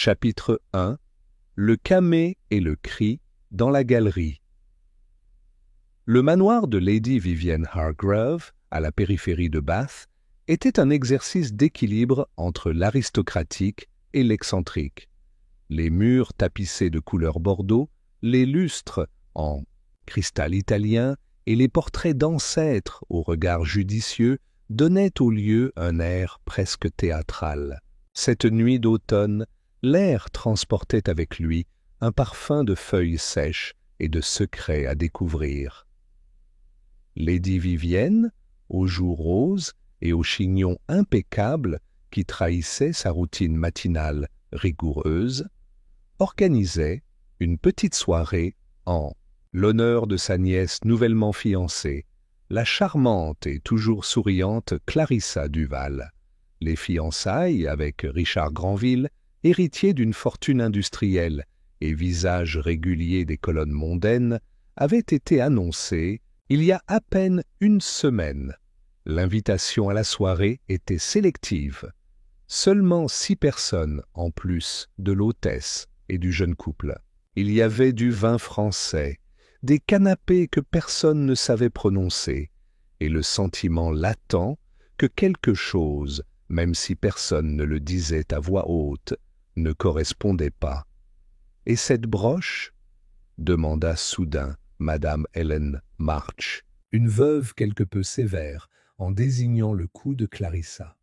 Chapitre 1 Le camée et le cri dans la galerie. Le manoir de Lady Vivienne Hargrave, à la périphérie de Bath, était un exercice d'équilibre entre l'aristocratique et l'excentrique. Les murs tapissés de couleur bordeaux, les lustres en cristal italien et les portraits d'ancêtres au regard judicieux donnaient au lieu un air presque théâtral. Cette nuit d'automne, l'air transportait avec lui un parfum de feuilles sèches et de secrets à découvrir. Lady Vivienne, aux joues roses et au chignon impeccable qui trahissait sa routine matinale rigoureuse, organisait une petite soirée en l'honneur de sa nièce nouvellement fiancée, la charmante et toujours souriante Clarissa Duval. Les fiançailles avec Richard Granville, héritier d'une fortune industrielle et visage régulier des colonnes mondaines, avaient été annoncées il y a à peine une semaine. L'invitation à la soirée était sélective. Seulement 6 personnes en plus de l'hôtesse et du jeune couple. Il y avait du vin français, des canapés que personne ne savait prononcer, et le sentiment latent que quelque chose, même si personne ne le disait à voix haute, ne correspondait pas. « Et cette broche ?» demanda soudain Madame Helen March, une veuve quelque peu sévère, en désignant le cou de Clarissa.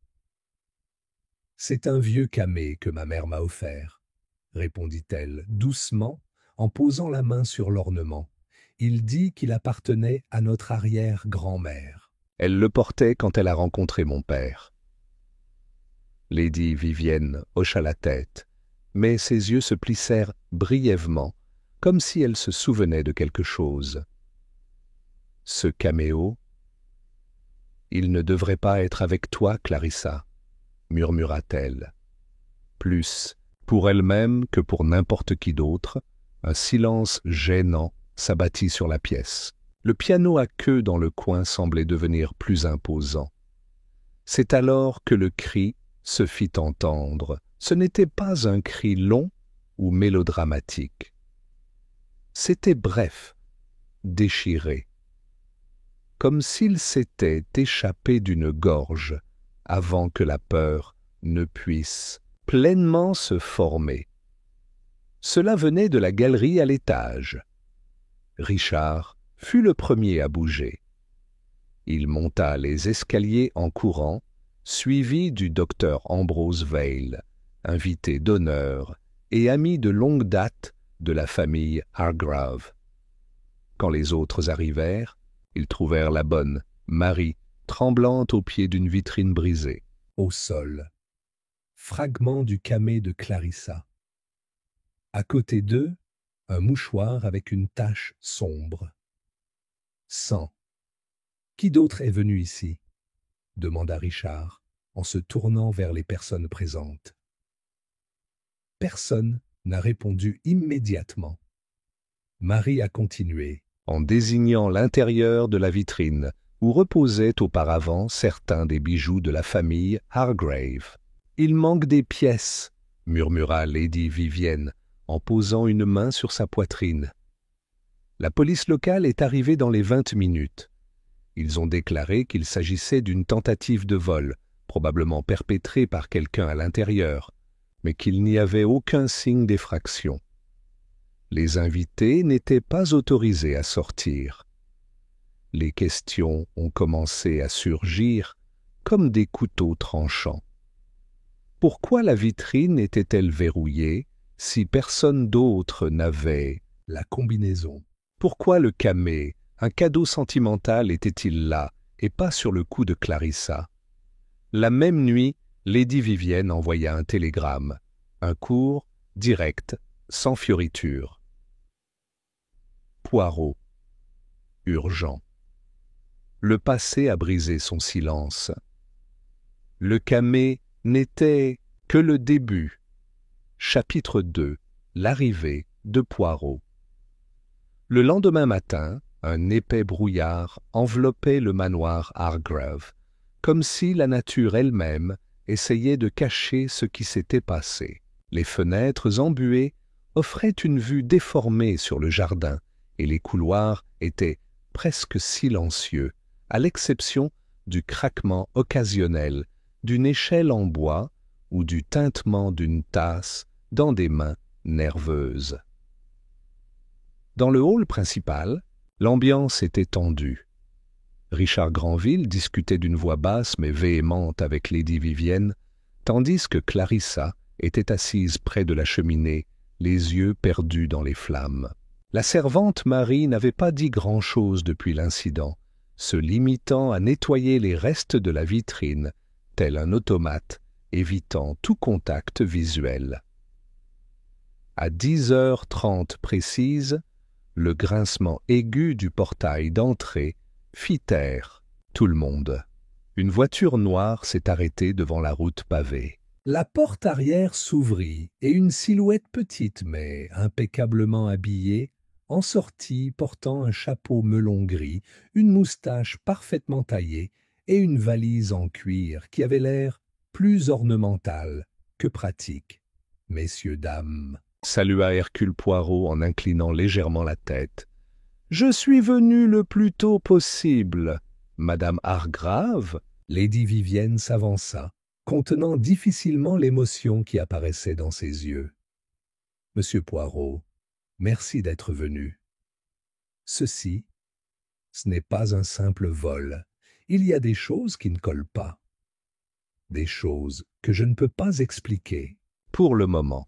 « C'est un vieux camée que ma mère m'a offert, » répondit-elle doucement en posant la main sur l'ornement. « Il dit qu'il appartenait à notre arrière-grand-mère. Elle le portait quand elle a rencontré mon père. » Lady Vivienne hocha la tête, mais ses yeux se plissèrent brièvement, comme si elle se souvenait de quelque chose. « Ce caméo, il ne devrait pas être avec toi, Clarissa, » murmura-t-elle. Plus pour elle-même que pour n'importe qui d'autre, un silence gênant s'abattit sur la pièce. Le piano à queue dans le coin semblait devenir plus imposant. C'est alors que le cri se fit entendre. Ce n'était pas un cri long ou mélodramatique. C'était bref, déchiré, comme s'il s'était échappé d'une gorge avant que la peur ne puisse pleinement se former. Cela venait de la galerie à l'étage. Richard fut le premier à bouger. Il monta les escaliers en courant, suivi du docteur Ambrose Vail, invité d'honneur et ami de longue date de la famille Hargrave. Quand les autres arrivèrent, ils trouvèrent la bonne Marie tremblante au pied d'une vitrine brisée. Au sol, fragment du camée de Clarissa. À côté d'eux, un mouchoir avec une tache sombre. Sang. Qui d'autre est venu ici? Demanda Richard, en se tournant vers les personnes présentes. Personne n'a répondu immédiatement. Marie a continué, en désignant l'intérieur de la vitrine où reposaient auparavant certains des bijoux de la famille Hargrave. « Il manque des pièces, » murmura Lady Vivienne, en posant une main sur sa poitrine. La police locale est arrivée dans les 20 minutes. Ils ont déclaré qu'il s'agissait d'une tentative de vol, probablement perpétrée par quelqu'un à l'intérieur, mais qu'il n'y avait aucun signe d'effraction. Les invités n'étaient pas autorisés à sortir. Les questions ont commencé à surgir comme des couteaux tranchants. Pourquoi la vitrine était-elle verrouillée si personne d'autre n'avait la combinaison? Pourquoi le camée, un cadeau sentimental, était-il là et pas sur le cou de Clarissa? La même nuit, Lady Vivienne envoya un télégramme, un court, direct, sans fioriture. Poirot. Urgent. Le passé a brisé son silence. Le camée n'était que le début. Chapitre 2. L'arrivée de Poirot. Le lendemain matin, un épais brouillard enveloppait le manoir Hargrave, comme si la nature elle-même essayait de cacher ce qui s'était passé. Les fenêtres embuées offraient une vue déformée sur le jardin et les couloirs étaient presque silencieux, à l'exception du craquement occasionnel d'une échelle en bois ou du tintement d'une tasse dans des mains nerveuses. Dans le hall principal, l'ambiance était tendue. Richard Granville discutait d'une voix basse mais véhémente avec Lady Vivienne, tandis que Clarissa était assise près de la cheminée, les yeux perdus dans les flammes. La servante Marie n'avait pas dit grand-chose depuis l'incident, se limitant à nettoyer les restes de la vitrine, tel un automate, évitant tout contact visuel. À 10h30 précises, le grincement aigu du portail d'entrée fit taire tout le monde. Une voiture noire s'est arrêtée devant la route pavée. La porte arrière s'ouvrit et une silhouette petite mais impeccablement habillée en sortit portant un chapeau melon gris, une moustache parfaitement taillée et une valise en cuir qui avait l'air plus ornementale que pratique. « Messieurs, dames », salua Hercule Poirot en inclinant légèrement la tête. « Je suis venu le plus tôt possible. Madame Hargrave ?» Lady Vivienne s'avança, contenant difficilement l'émotion qui apparaissait dans ses yeux. « Monsieur Poirot, merci d'être venu. Ceci, ce n'est pas un simple vol. Il y a des choses qui ne collent pas. Des choses que je ne peux pas expliquer pour le moment. »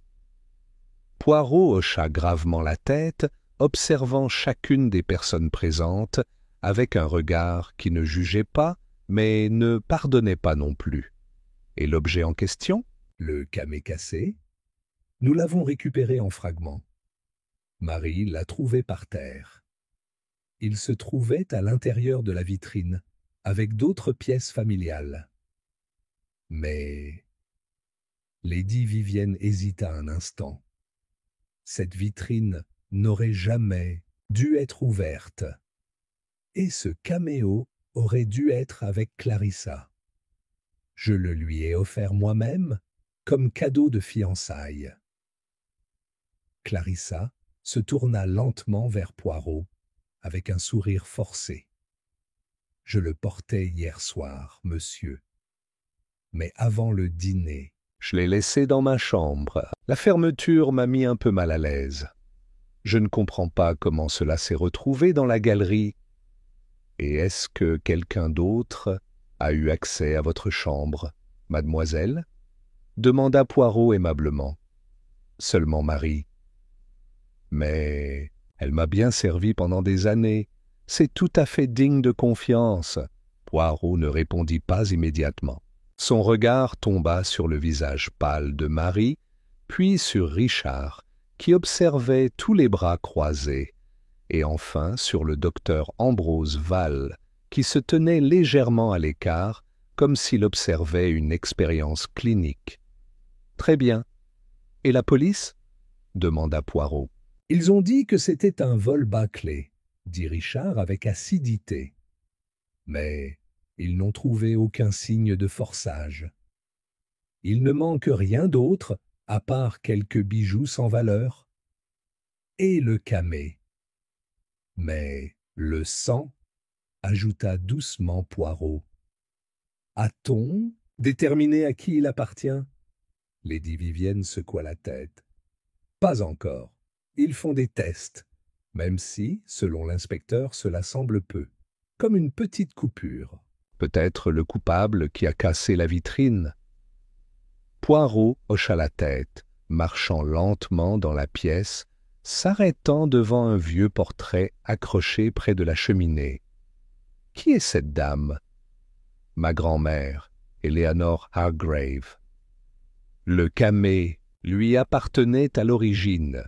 Poirot hocha gravement la tête, observant chacune des personnes présentes avec un regard qui ne jugeait pas, mais ne pardonnait pas non plus. Et l'objet en question, le camé cassé, nous l'avons récupéré en fragments. Marie l'a trouvé par terre. Il se trouvait à l'intérieur de la vitrine, avec d'autres pièces familiales. Mais Lady Vivienne hésita un instant. Cette vitrine n'aurait jamais dû être ouverte. Et ce caméo aurait dû être avec Clarissa. Je le lui ai offert moi-même comme cadeau de fiançailles. Clarissa se tourna lentement vers Poirot avec un sourire forcé. Je le portais hier soir, monsieur. Mais avant le dîner, je l'ai laissé dans ma chambre. La fermeture m'a mis un peu mal à l'aise. Je ne comprends pas comment cela s'est retrouvé dans la galerie. Et est-ce que quelqu'un d'autre a eu accès à votre chambre, mademoiselle ? Demanda Poirot aimablement. Seulement Marie. Mais elle m'a bien servi pendant des années. C'est tout à fait digne de confiance. Poirot ne répondit pas immédiatement. Son regard tomba sur le visage pâle de Marie, puis sur Richard, qui observait tous les bras croisés, et enfin sur le docteur Ambrose Val, qui se tenait légèrement à l'écart, comme s'il observait une expérience clinique. « Très bien. Et la police ?» demanda Poirot. « Ils ont dit que c'était un vol bâclé, » dit Richard avec acidité. « Mais ils n'ont trouvé aucun signe de forçage. Il ne manque rien d'autre, à part quelques bijoux sans valeur. Et le camé. Mais le sang, ajouta doucement Poirot. A-t-on déterminé à qui il appartient ? Lady Vivienne secoua la tête. Pas encore. Ils font des tests, même si, selon l'inspecteur, cela semble peu, comme une petite coupure. Peut-être le coupable qui a cassé la vitrine. Poirot hocha la tête, marchant lentement dans la pièce, s'arrêtant devant un vieux portrait accroché près de la cheminée. « Qui est cette dame ?»« Ma grand-mère, Eleanor Hargrave. Le camé lui appartenait à l'origine.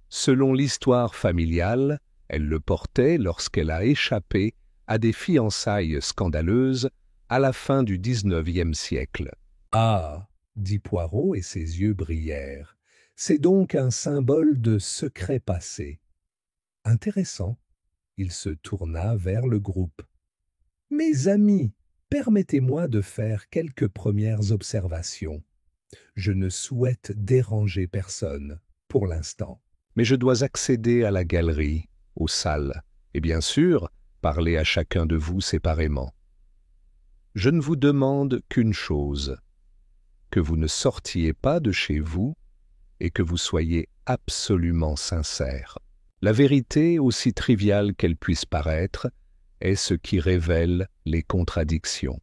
Selon l'histoire familiale, elle le portait lorsqu'elle a échappé à des fiançailles scandaleuses à la fin du XIXe siècle. « Ah !» dit Poirot et ses yeux brillèrent. « C'est donc un symbole de secret passé. » Intéressant. Il se tourna vers le groupe. « Mes amis, permettez-moi de faire quelques premières observations. Je ne souhaite déranger personne, pour l'instant. Mais je dois accéder à la galerie, aux salles, et bien sûr, parler à chacun de vous séparément. Je ne vous demande qu'une chose, que vous ne sortiez pas de chez vous et que vous soyez absolument sincère. La vérité, aussi triviale qu'elle puisse paraître, est ce qui révèle les contradictions.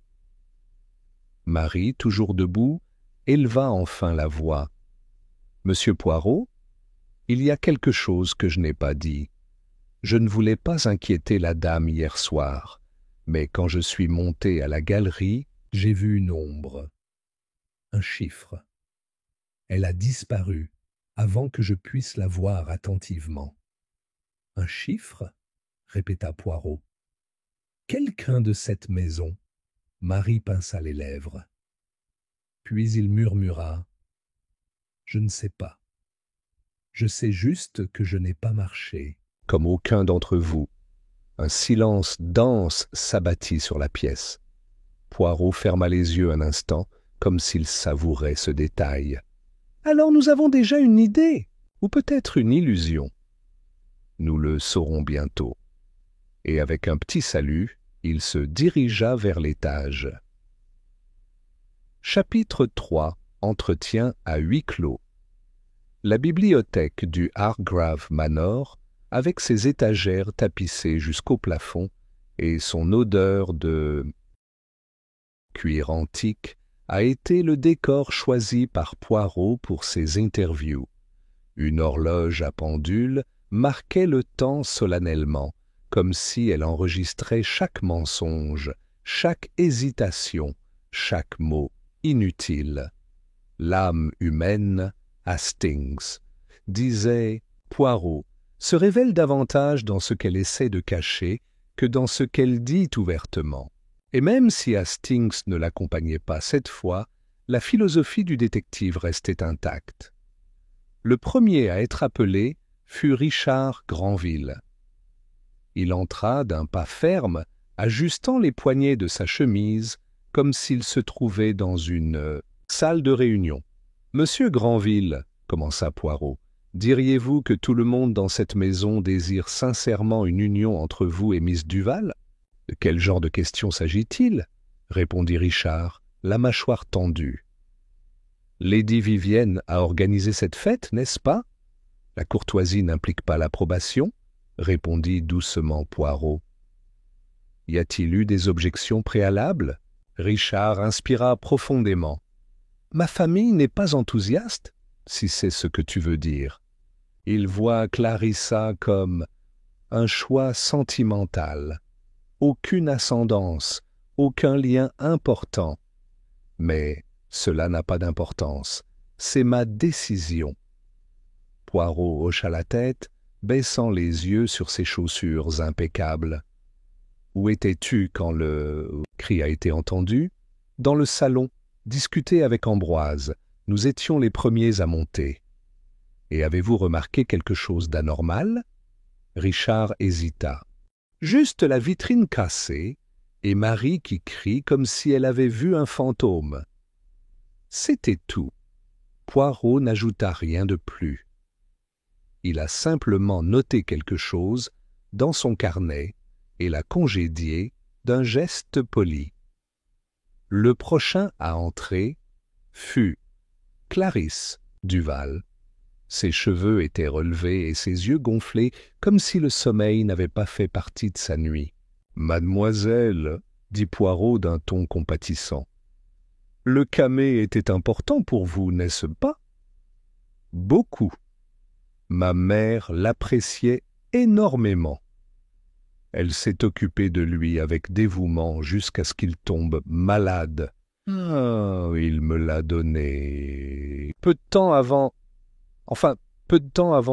Marie, toujours debout, éleva enfin la voix. « Monsieur Poirot, il y a quelque chose que je n'ai pas dit. Je ne voulais pas inquiéter la dame hier soir, mais quand je suis monté à la galerie, j'ai vu une ombre. Un chiffre. Elle a disparu avant que je puisse la voir attentivement. »« Un chiffre ?» répéta Poirot. « Quelqu'un de cette maison ?» Marie pinça les lèvres. Puis il murmura. « Je ne sais pas. Je sais juste que je n'ai pas marché. » Comme aucun d'entre vous. Un silence dense s'abattit sur la pièce. Poirot ferma les yeux un instant, comme s'il savourait ce détail. « Alors nous avons déjà une idée, ou peut-être une illusion. Nous le saurons bientôt. » Et avec un petit salut, il se dirigea vers l'étage. Chapitre 3. Entretien à huis clos. La bibliothèque du Hargrave Manor, avec ses étagères tapissées jusqu'au plafond et son odeur de cuir antique, a été le décor choisi par Poirot pour ses interviews. Une horloge à pendule marquait le temps solennellement, comme si elle enregistrait chaque mensonge, chaque hésitation, chaque mot inutile. L'âme humaine, Hastings, disait Poirot, se révèle davantage dans ce qu'elle essaie de cacher que dans ce qu'elle dit ouvertement. Et même si Hastings ne l'accompagnait pas cette fois, la philosophie du détective restait intacte. Le premier à être appelé fut Richard Granville. Il entra d'un pas ferme, ajustant les poignets de sa chemise, comme s'il se trouvait dans une salle de réunion. « Monsieur Granville, » commença Poirot, « diriez-vous que tout le monde dans cette maison désire sincèrement une union entre vous et Miss Duval ?»« De quel genre de question s'agit-il » répondit Richard, la mâchoire tendue. « Lady Vivienne a organisé cette fête, n'est-ce pas ? La courtoisie n'implique pas l'approbation ?» répondit doucement Poirot. « Y a-t-il eu des objections préalables ?» Richard inspira profondément. « Ma famille n'est pas enthousiaste, si c'est ce que tu veux dire. Il voit Clarissa comme un choix sentimental, aucune ascendance, aucun lien important. Mais cela n'a pas d'importance, c'est ma décision. » Poirot hocha la tête, baissant les yeux sur ses chaussures impeccables. « Où étais-tu quand le cri a été entendu ?»« Dans le salon, discuter avec Ambroise. Nous étions les premiers à monter. »« Et avez-vous remarqué quelque chose d'anormal ?» Richard hésita. « Juste la vitrine cassée et Marie qui crie comme si elle avait vu un fantôme. » C'était tout. Poirot n'ajouta rien de plus. Il a simplement noté quelque chose dans son carnet et l'a congédié d'un geste poli. Le prochain à entrer fut Clarisse Duval. Ses cheveux étaient relevés et ses yeux gonflés comme si le sommeil n'avait pas fait partie de sa nuit. « Mademoiselle, » dit Poirot d'un ton compatissant, « le camée était important pour vous, n'est-ce pas ?»« Beaucoup. Ma mère l'appréciait énormément. Elle s'est occupée de lui avec dévouement jusqu'à ce qu'il tombe malade. Ah, il me l'a donné peu de temps avant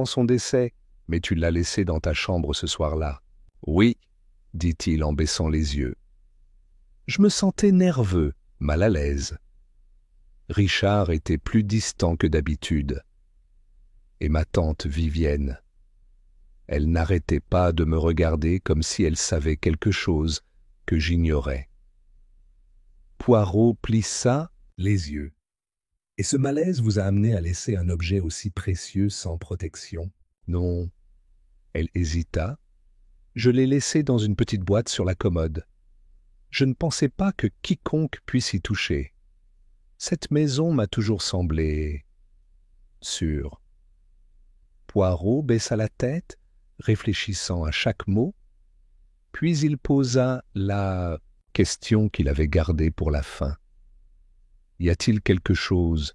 son décès, mais tu l'as laissé dans ta chambre ce soir-là. »« Oui, » dit-il en baissant les yeux. Je me sentais nerveux, mal à l'aise. Richard était plus distant que d'habitude. Et ma tante Vivienne. Elle n'arrêtait pas de me regarder comme si elle savait quelque chose que j'ignorais. Poirot plissa les yeux. Et ce malaise vous a amené à laisser un objet aussi précieux sans protection? Non. Elle hésita. Je l'ai laissé dans une petite boîte sur la commode. Je ne pensais pas que quiconque puisse y toucher. Cette maison m'a toujours semblé sûre. Poirot baissa la tête, réfléchissant à chaque mot, puis il posa la question qu'il avait gardée pour la fin. « Y a-t-il quelque chose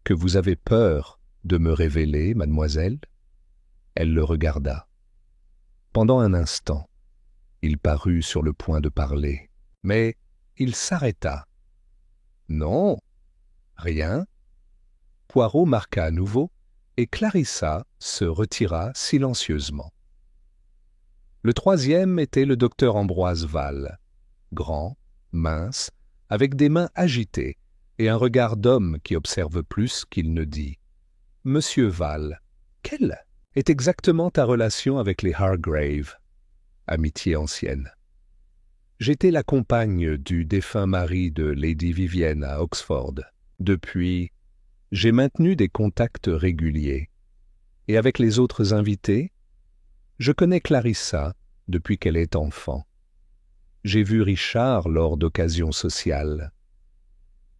que vous avez peur de me révéler, mademoiselle ?» Elle le regarda. Pendant un instant, il parut sur le point de parler, mais il s'arrêta. « Non, rien. » Poirot marqua à nouveau, et Clarissa se retira silencieusement. Le troisième était le docteur Ambroise Val, grand, mince, avec des mains agitées et un regard d'homme qui observe plus qu'il ne dit. « Monsieur Val, quelle est exactement ta relation avec les Hargrave ?» Amitié ancienne. J'étais la compagne du défunt mari de Lady Vivienne à Oxford. Depuis, j'ai maintenu des contacts réguliers. Et avec les autres invités, je connais Clarissa depuis qu'elle est enfant. J'ai vu Richard lors d'occasions sociales.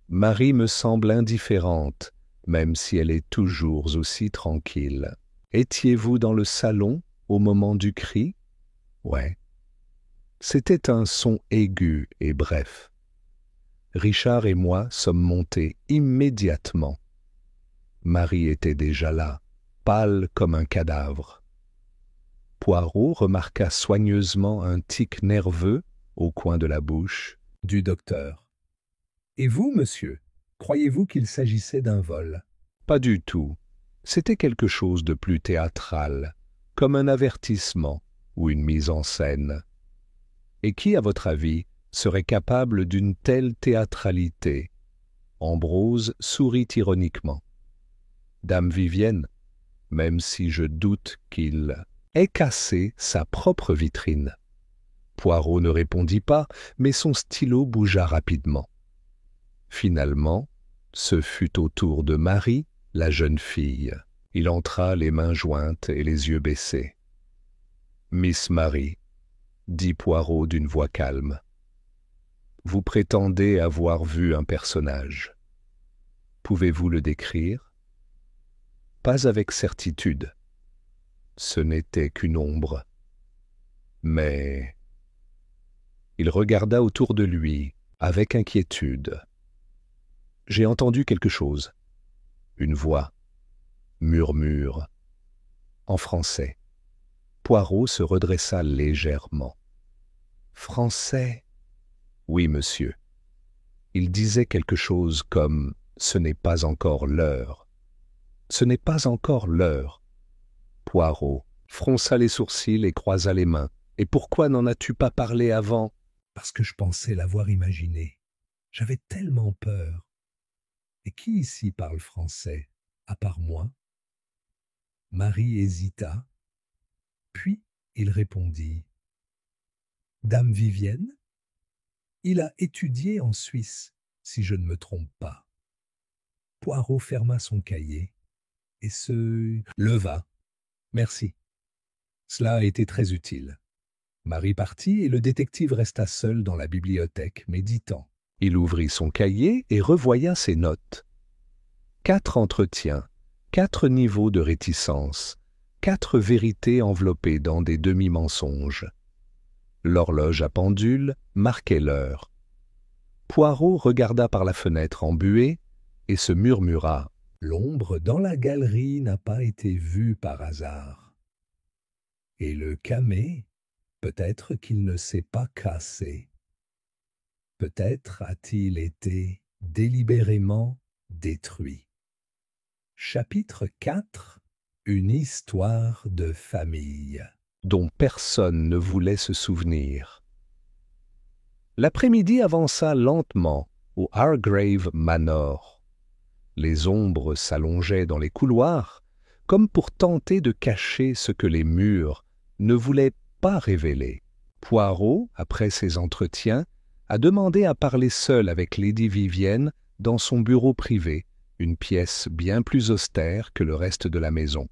Marie me semble indifférente, même si elle est toujours aussi tranquille. Étiez-vous dans le salon au moment du cri? Ouais. C'était un son aigu et bref. Richard et moi sommes montés immédiatement. Marie était déjà là, pâle comme un cadavre. Poirot remarqua soigneusement un tic nerveux au coin de la bouche du docteur. « Et vous, monsieur, croyez-vous qu'il s'agissait d'un vol? » Pas du tout. C'était quelque chose de plus théâtral, comme un avertissement ou une mise en scène. Et qui, à votre avis, serait capable d'une telle théâtralité? Ambrose sourit ironiquement. Dame Vivienne, même si je doute qu'il ait cassé sa propre vitrine. Poirot ne répondit pas, mais son stylo bougea rapidement. Finalement, ce fut au tour de Marie, la jeune fille. Il entra les mains jointes et les yeux baissés. « Miss Marie, » dit Poirot d'une voix calme, « vous prétendez avoir vu un personnage. Pouvez-vous le décrire? » Pas avec certitude. Ce n'était qu'une ombre. Mais il regarda autour de lui avec inquiétude. J'ai entendu quelque chose. Une voix. Murmure. En français. Poirot se redressa légèrement. Français? Oui, monsieur. Il disait quelque chose comme « ce n'est pas encore l'heure ». Ce n'est pas encore l'heure. Poirot fronça les sourcils et croisa les mains. Et pourquoi n'en as-tu pas parlé avant? Parce que je pensais l'avoir imaginé. J'avais tellement peur. Et qui ici parle français, à part moi? Marie hésita, puis il répondit. Dame Vivienne? Il a étudié en Suisse, si je ne me trompe pas. Poirot ferma son cahier et se leva. Merci. Cela a été très utile. Marie partit et le détective resta seul dans la bibliothèque, méditant. Il ouvrit son cahier et revoya ses notes. 4 entretiens, 4 niveaux de réticence, 4 vérités enveloppées dans des demi-mensonges. L'horloge à pendule marquait l'heure. Poirot regarda par la fenêtre embuée et se murmura « L'ombre dans la galerie n'a pas été vue par hasard. Et le camé, peut-être qu'il ne s'est pas cassé. Peut-être a-t-il été délibérément détruit. » Chapitre 4. Une histoire de famille dont personne ne voulait se souvenir. L'après-midi avança lentement au Hargrave Manor. Les ombres s'allongeaient dans les couloirs, comme pour tenter de cacher ce que les murs ne voulaient pas révéler. Poirot, après ses entretiens, a demandé à parler seul avec Lady Vivienne dans son bureau privé, une pièce bien plus austère que le reste de la maison.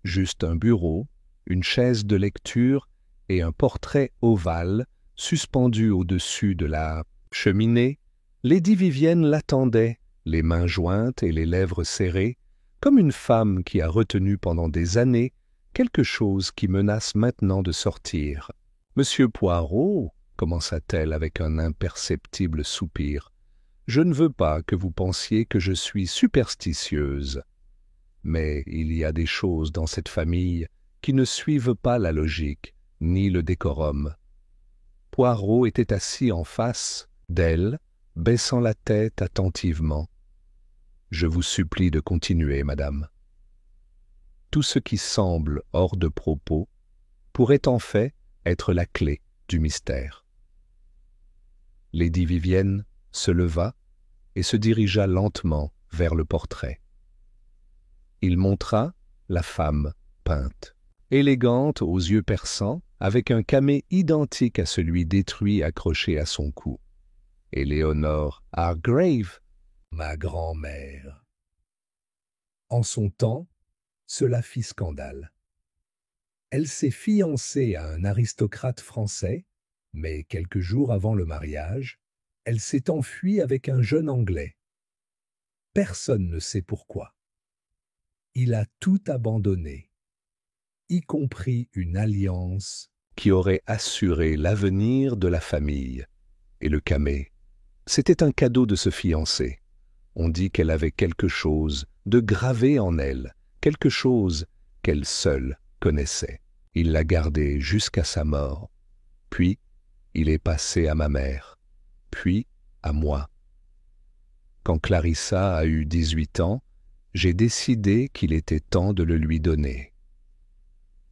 Juste un bureau, une chaise de lecture et un portrait ovale suspendu au-dessus de la cheminée. Lady Vivienne l'attendait, les mains jointes et les lèvres serrées, comme une femme qui a retenu pendant des années quelque chose qui menace maintenant de sortir. « Monsieur Poirot, commença-t-elle avec un imperceptible soupir, je ne veux pas que vous pensiez que je suis superstitieuse. Mais il y a des choses dans cette famille qui ne suivent pas la logique, ni le décorum. » Poirot était assis en face d'elle, baissant la tête attentivement. « Je vous supplie de continuer, madame. » Tout ce qui semble hors de propos pourrait en fait être la clé du mystère. Lady Vivienne se leva et se dirigea lentement vers le portrait. Il montra la femme peinte, élégante aux yeux perçants, avec un camée identique à celui détruit accroché à son cou. « Éléonore Hargrave, ma grand-mère. » En son temps, cela fit scandale. Elle s'est fiancée à un aristocrate français, mais quelques jours avant le mariage, elle s'est enfuie avec un jeune Anglais. Personne ne sait pourquoi. Il a tout abandonné, y compris une alliance qui aurait assuré l'avenir de la famille. Et le camée, c'était un cadeau de se fiancer. On dit qu'elle avait quelque chose de gravé en elle, quelque chose qu'elle seule connaissait. Il l'a gardé jusqu'à sa mort. Puis, il est passé à ma mère, puis à moi. Quand Clarissa a eu 18 ans, j'ai décidé qu'il était temps de le lui donner.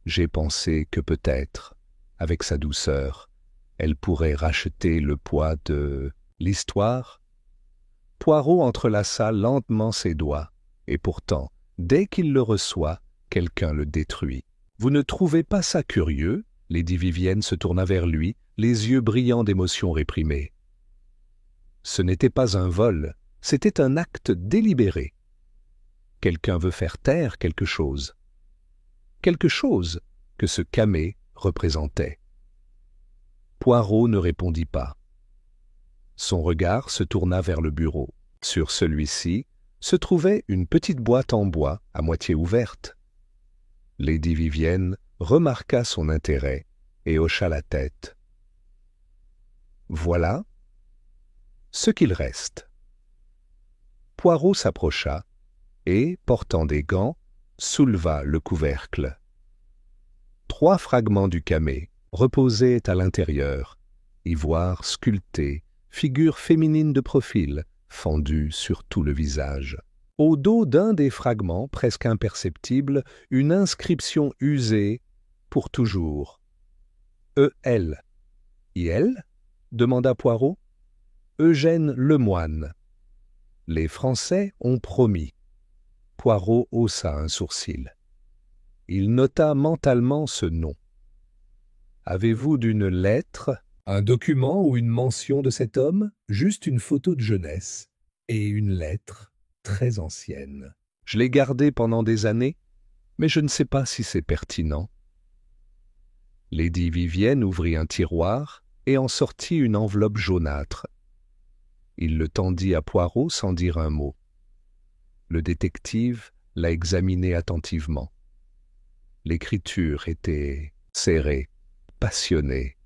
J'ai pensé que peut-être, avec sa douceur, elle pourrait racheter le poids de l'histoire. Poirot entrelaça lentement ses doigts, et pourtant, dès qu'il le reçoit, quelqu'un le détruit. « Vous ne trouvez pas ça curieux ?» Lady Vivienne se tourna vers lui, les yeux brillants d'émotion réprimée. Ce n'était pas un vol, c'était un acte délibéré. Quelqu'un veut faire taire quelque chose que ce camée représentait. Poirot ne répondit pas. Son regard se tourna vers le bureau. Sur celui-ci se trouvait une petite boîte en bois à moitié ouverte. Lady Vivienne remarqua son intérêt et hocha la tête. « Voilà ce qu'il reste. » Poirot s'approcha et, portant des gants, souleva le couvercle. 3 fragments du camée reposaient à l'intérieur, ivoire sculpté, figure féminine de profil, fendue sur tout le visage. Au dos d'un des fragments, presque imperceptible, une inscription usée pour toujours. « E.L. »« I.L. » demanda Poirot. « Eugène Lemoine. » Les Français ont promis. Poirot haussa un sourcil. Il nota mentalement ce nom. « Avez-vous d'une lettre, un document ou une mention de cet homme ? Juste une photo de jeunesse. Et une lettre très ancienne. Je l'ai gardée pendant des années, mais je ne sais pas si c'est pertinent. » Lady Vivienne ouvrit un tiroir et en sortit une enveloppe jaunâtre. Il le tendit à Poirot sans dire un mot. Le détective l'a examiné attentivement. L'écriture était serrée, passionnée.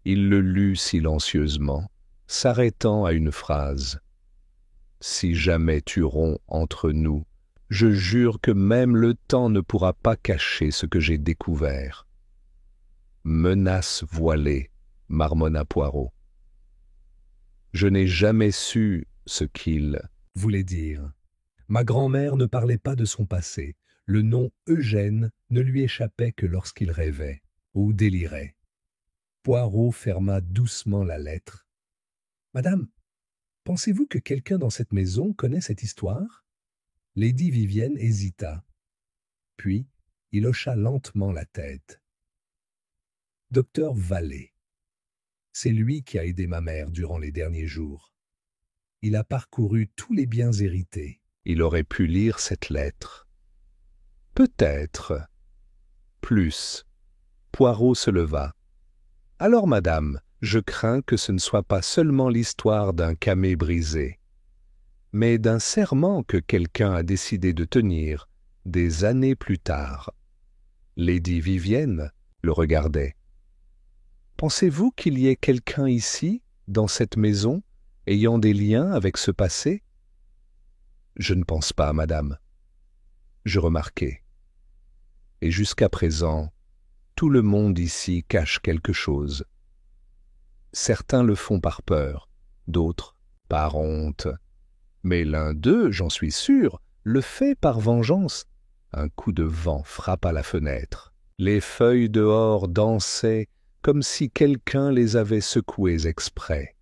Il le lut silencieusement, s'arrêtant à une phrase. « Si jamais tu romps entre nous, je jure que même le temps ne pourra pas cacher ce que j'ai découvert. » « Menace voilée, » marmonna Poirot. « Je n'ai jamais su ce qu'il voulait dire. Ma grand-mère ne parlait pas de son passé. Le nom Eugène ne lui échappait que lorsqu'il rêvait ou délirait. » Poirot ferma doucement la lettre. « Madame, pensez-vous que quelqu'un dans cette maison connaît cette histoire ?» Lady Vivienne hésita. Puis, il hocha lentement la tête. « Docteur Vallée. C'est lui qui a aidé ma mère durant les derniers jours. Il a parcouru tous les biens hérités. il aurait pu lire cette lettre. Peut-être. Plus. Poirot se leva. « Alors, madame, je crains que ce ne soit pas seulement l'histoire d'un camée brisé, mais d'un serment que quelqu'un a décidé de tenir des années plus tard. » Lady Vivienne le regardait. « Pensez-vous qu'il y ait quelqu'un ici, dans cette maison, ayant des liens avec ce passé ?»« Je ne pense pas, madame. » Je remarquai. Et jusqu'à présent, tout le monde ici cache quelque chose. Certains le font par peur, d'autres par honte. Mais l'un d'eux, j'en suis sûr, le fait par vengeance. Un coup de vent frappa la fenêtre. Les feuilles dehors dansaient comme si quelqu'un les avait secouées exprès.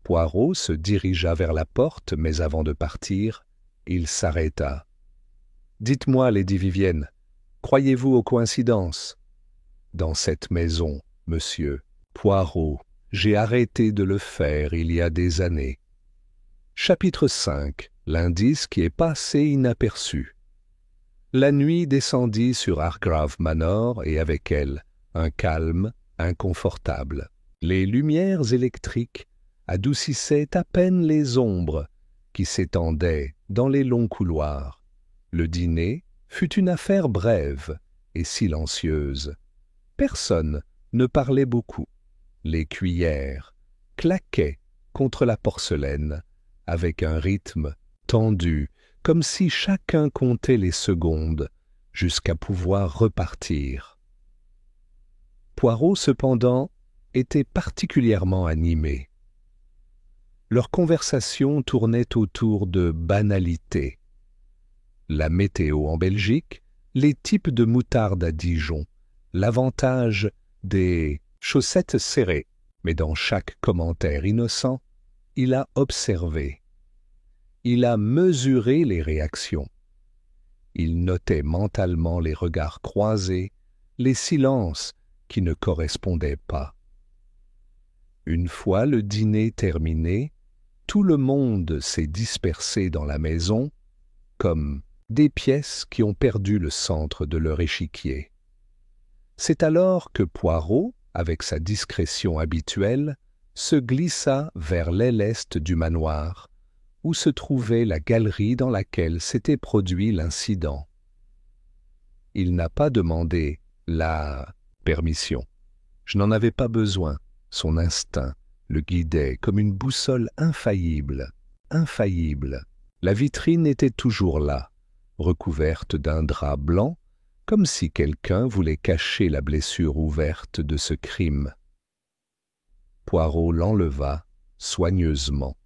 Poirot se dirigea vers la porte, mais avant de partir, il s'arrêta. « Dites-moi, Lady Vivienne, croyez-vous aux coïncidences ? Dans cette maison, monsieur Poirot, j'ai arrêté de le faire il y a des années. » Chapitre 5. L'indice qui est passé inaperçu. La nuit descendit sur Hargrave Manor et avec elle un calme inconfortable. Les lumières électriques adoucissaient à peine les ombres qui s'étendaient dans les longs couloirs. Le dîner fut une affaire brève et silencieuse. Personne ne parlait beaucoup. Les cuillères claquaient contre la porcelaine avec un rythme tendu, comme si chacun comptait les secondes jusqu'à pouvoir repartir. Poirot, cependant, était particulièrement animé. Leur conversation tournait autour de banalités. La météo en Belgique, les types de moutarde à Dijon, l'avantage des chaussettes serrées, mais dans chaque commentaire innocent, il a observé. Il a mesuré les réactions. Il notait mentalement les regards croisés, les silences qui ne correspondaient pas. Une fois le dîner terminé, tout le monde s'est dispersé dans la maison comme des pièces qui ont perdu le centre de leur échiquier. C'est alors que Poirot, avec sa discrétion habituelle, se glissa vers l'aile est du manoir, où se trouvait la galerie dans laquelle s'était produit l'incident. Il n'a pas demandé la permission. Je n'en avais pas besoin. Son instinct le guidait comme une boussole infaillible, infaillible. La vitrine était toujours là, recouverte d'un drap blanc, comme si quelqu'un voulait cacher la blessure ouverte de ce crime. Poirot l'enleva soigneusement.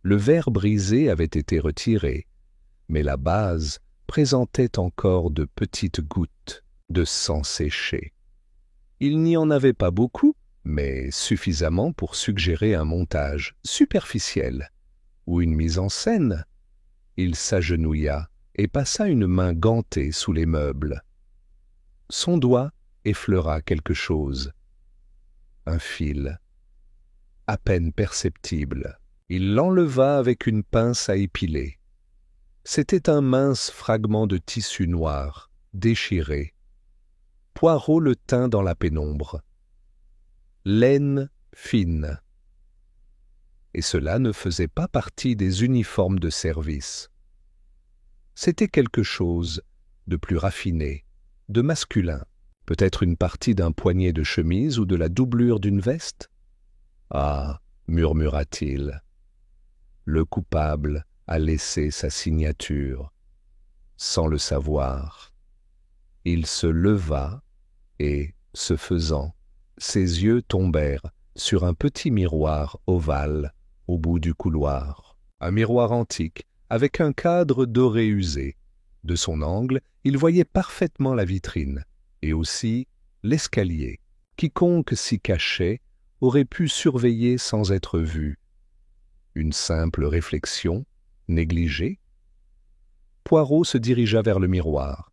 Le verre brisé avait été retiré, mais la base présentait encore de petites gouttes de sang séché. Il n'y en avait pas beaucoup, mais suffisamment pour suggérer un montage superficiel ou une mise en scène. Il s'agenouilla et passa une main gantée sous les meubles. Son doigt effleura quelque chose. Un fil, à peine perceptible. Il l'enleva avec une pince à épiler. C'était un mince fragment de tissu noir, déchiré. Poirot le tint dans la pénombre. Laine fine. Et cela ne faisait pas partie des uniformes de service. C'était quelque chose de plus raffiné, de masculin, peut-être une partie d'un poignet de chemise ou de la doublure d'une veste. « Ah !» murmura-t-il. Le coupable a laissé sa signature, sans le savoir. Il se leva et, ce faisant, ses yeux tombèrent sur un petit miroir ovale au bout du couloir. Un miroir antique, avec un cadre doré usé. De son angle, il voyait parfaitement la vitrine, et aussi l'escalier. Quiconque s'y cachait aurait pu surveiller sans être vu. Une simple réflexion, négligée. Poirot se dirigea vers le miroir.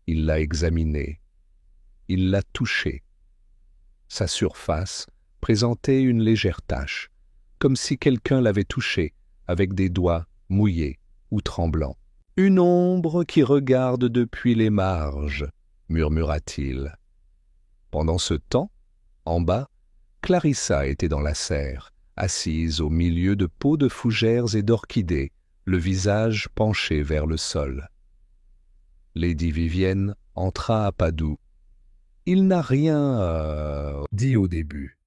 Il l'a examiné. Il l'a touché. Sa surface présentait une légère tache, comme si quelqu'un l'avait touché avec des doigts mouillé ou tremblant. « Une ombre qui regarde depuis les marges », murmura-t-il. Pendant ce temps, en bas, Clarissa était dans la serre, assise au milieu de pots de fougères et d'orchidées, le visage penché vers le sol. Lady Vivienne entra à pas doux. « Il n'a rien dit au début.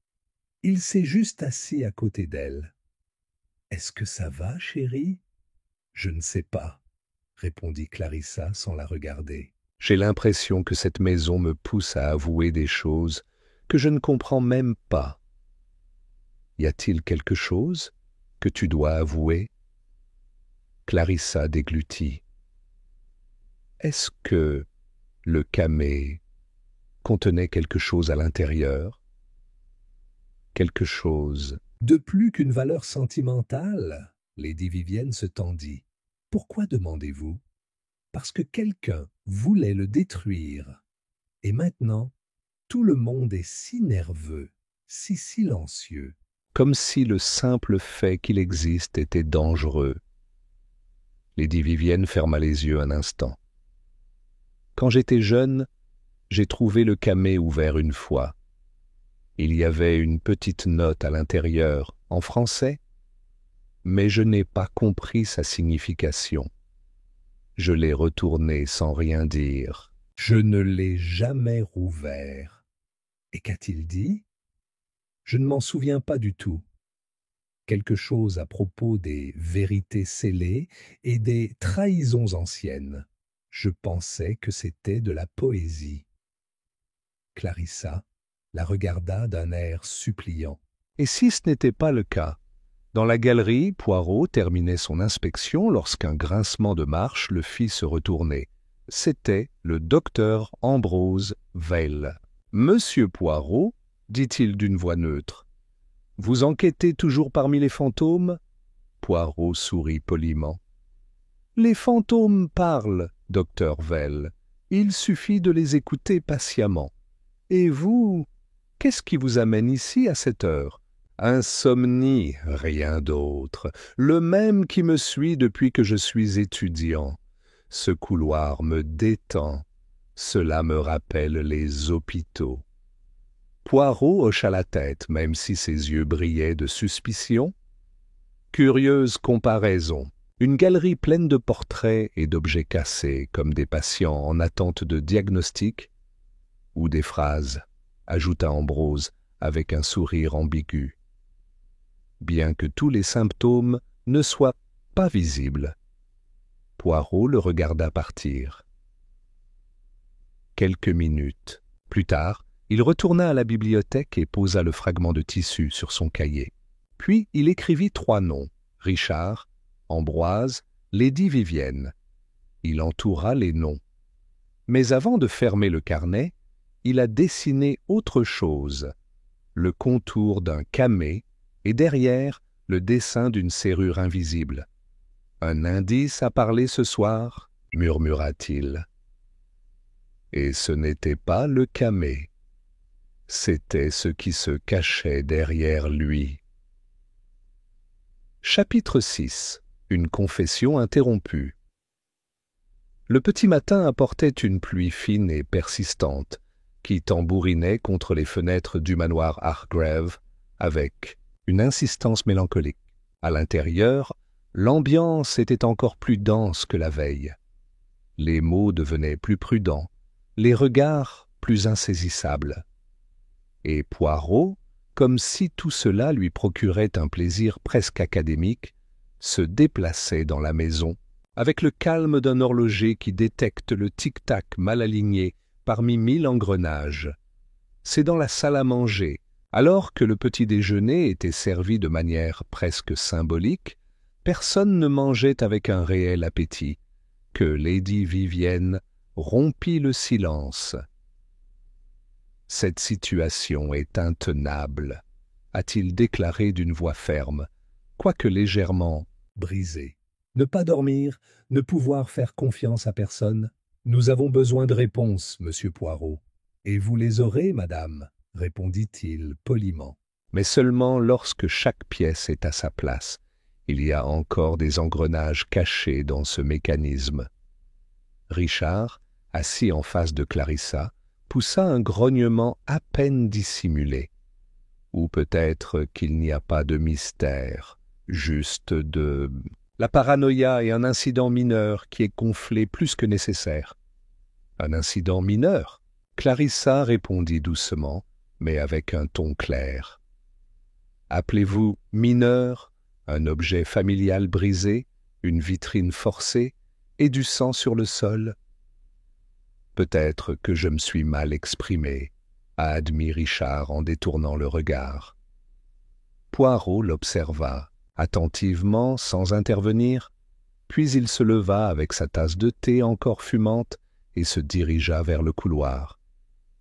Il s'est juste assis à côté d'elle. « Est-ce que ça va, chérie ?»« Je ne sais pas, » répondit Clarissa sans la regarder. « J'ai l'impression que cette maison me pousse à avouer des choses que je ne comprends même pas. Y a-t-il quelque chose que tu dois avouer ?» Clarissa déglutit. « Est-ce que le camée contenait quelque chose à l'intérieur? Quelque chose de plus qu'une valeur sentimentale ?» Lady Vivienne se tendit. « Pourquoi demandez-vous? Parce que quelqu'un voulait le détruire. Et maintenant, tout le monde est si nerveux, si silencieux, comme si le simple fait qu'il existe était dangereux. » Lady Vivienne ferma les yeux un instant. « Quand j'étais jeune, j'ai trouvé le camée ouvert une fois. Il y avait une petite note à l'intérieur, en français, mais je n'ai pas compris sa signification. Je l'ai retourné sans rien dire. Je ne l'ai jamais rouvert. Et qu'a-t-il dit? Je ne m'en souviens pas du tout. Quelque chose à propos des vérités scellées et des trahisons anciennes. Je pensais que c'était de la poésie. » Clarissa la regarda d'un air suppliant. Et si ce n'était pas le cas? Dans la galerie, Poirot terminait son inspection lorsqu'un grincement de marche le fit se retourner. C'était le docteur Ambrose Vail. « Monsieur Poirot, dit-il d'une voix neutre, vous enquêtez toujours parmi les fantômes ?» Poirot sourit poliment. « Les fantômes parlent, docteur Vail. Il suffit de les écouter patiemment. Et vous, qu'est-ce qui vous amène ici à cette heure? Insomnie, rien d'autre, le même qui me suit depuis que je suis étudiant. Ce couloir me détend, cela me rappelle les hôpitaux. » Poirot hocha la tête, même si ses yeux brillaient de suspicion. Curieuse comparaison. Une galerie pleine de portraits et d'objets cassés, comme des patients en attente de diagnostic, ou des phrases, ajouta Ambrose avec un sourire ambigu. Bien que tous les symptômes ne soient pas visibles. Poirot le regarda partir. Quelques minutes plus tard, il retourna à la bibliothèque et posa le fragment de tissu sur son cahier. Puis il écrivit 3 noms, Richard, Ambroise, Lady Vivienne. Il entoura les noms. Mais avant de fermer le carnet, il a dessiné autre chose, le contour d'un camée et derrière le dessin d'une serrure invisible. « Un indice à parler ce soir » murmura-t-il. Et ce n'était pas le camée. C'était ce qui se cachait derrière lui. Chapitre 6. Une confession interrompue. Le petit matin apportait une pluie fine et persistante, qui tambourinait contre les fenêtres du manoir Hargrave avec une insistance mélancolique. À l'intérieur, l'ambiance était encore plus dense que la veille. Les mots devenaient plus prudents, les regards plus insaisissables. Et Poirot, comme si tout cela lui procurait un plaisir presque académique, se déplaçait dans la maison, avec le calme d'un horloger qui détecte le tic-tac mal aligné parmi 1000 engrenages. C'est dans la salle à manger, alors que le petit déjeuner était servi de manière presque symbolique, personne ne mangeait avec un réel appétit, que Lady Vivienne rompit le silence. « Cette situation est intenable », a-t-il déclaré d'une voix ferme, quoique légèrement brisée. « Ne pas dormir, ne pouvoir faire confiance à personne. Nous avons besoin de réponses, monsieur Poirot. Et vous les aurez, madame, répondit-il poliment. Mais seulement lorsque chaque pièce est à sa place Il y a encore des engrenages cachés dans ce mécanisme. Richard, assis en face de Clarissa, poussa un grognement à peine dissimulé. Ou peut-être qu'il n'y a pas de mystère, juste de... La paranoïa est un incident mineur qui est gonflé plus que nécessaire. Un incident mineur? Clarissa répondit doucement, mais avec un ton clair. Appelez-vous mineur un objet familial brisé, une vitrine forcée et du sang sur le sol? Peut-être que je me suis mal exprimé, a admis Richard en détournant le regard. Poirot l'observa, attentivement, sans intervenir, puis il se leva avec sa tasse de thé encore fumante et se dirigea vers le couloir.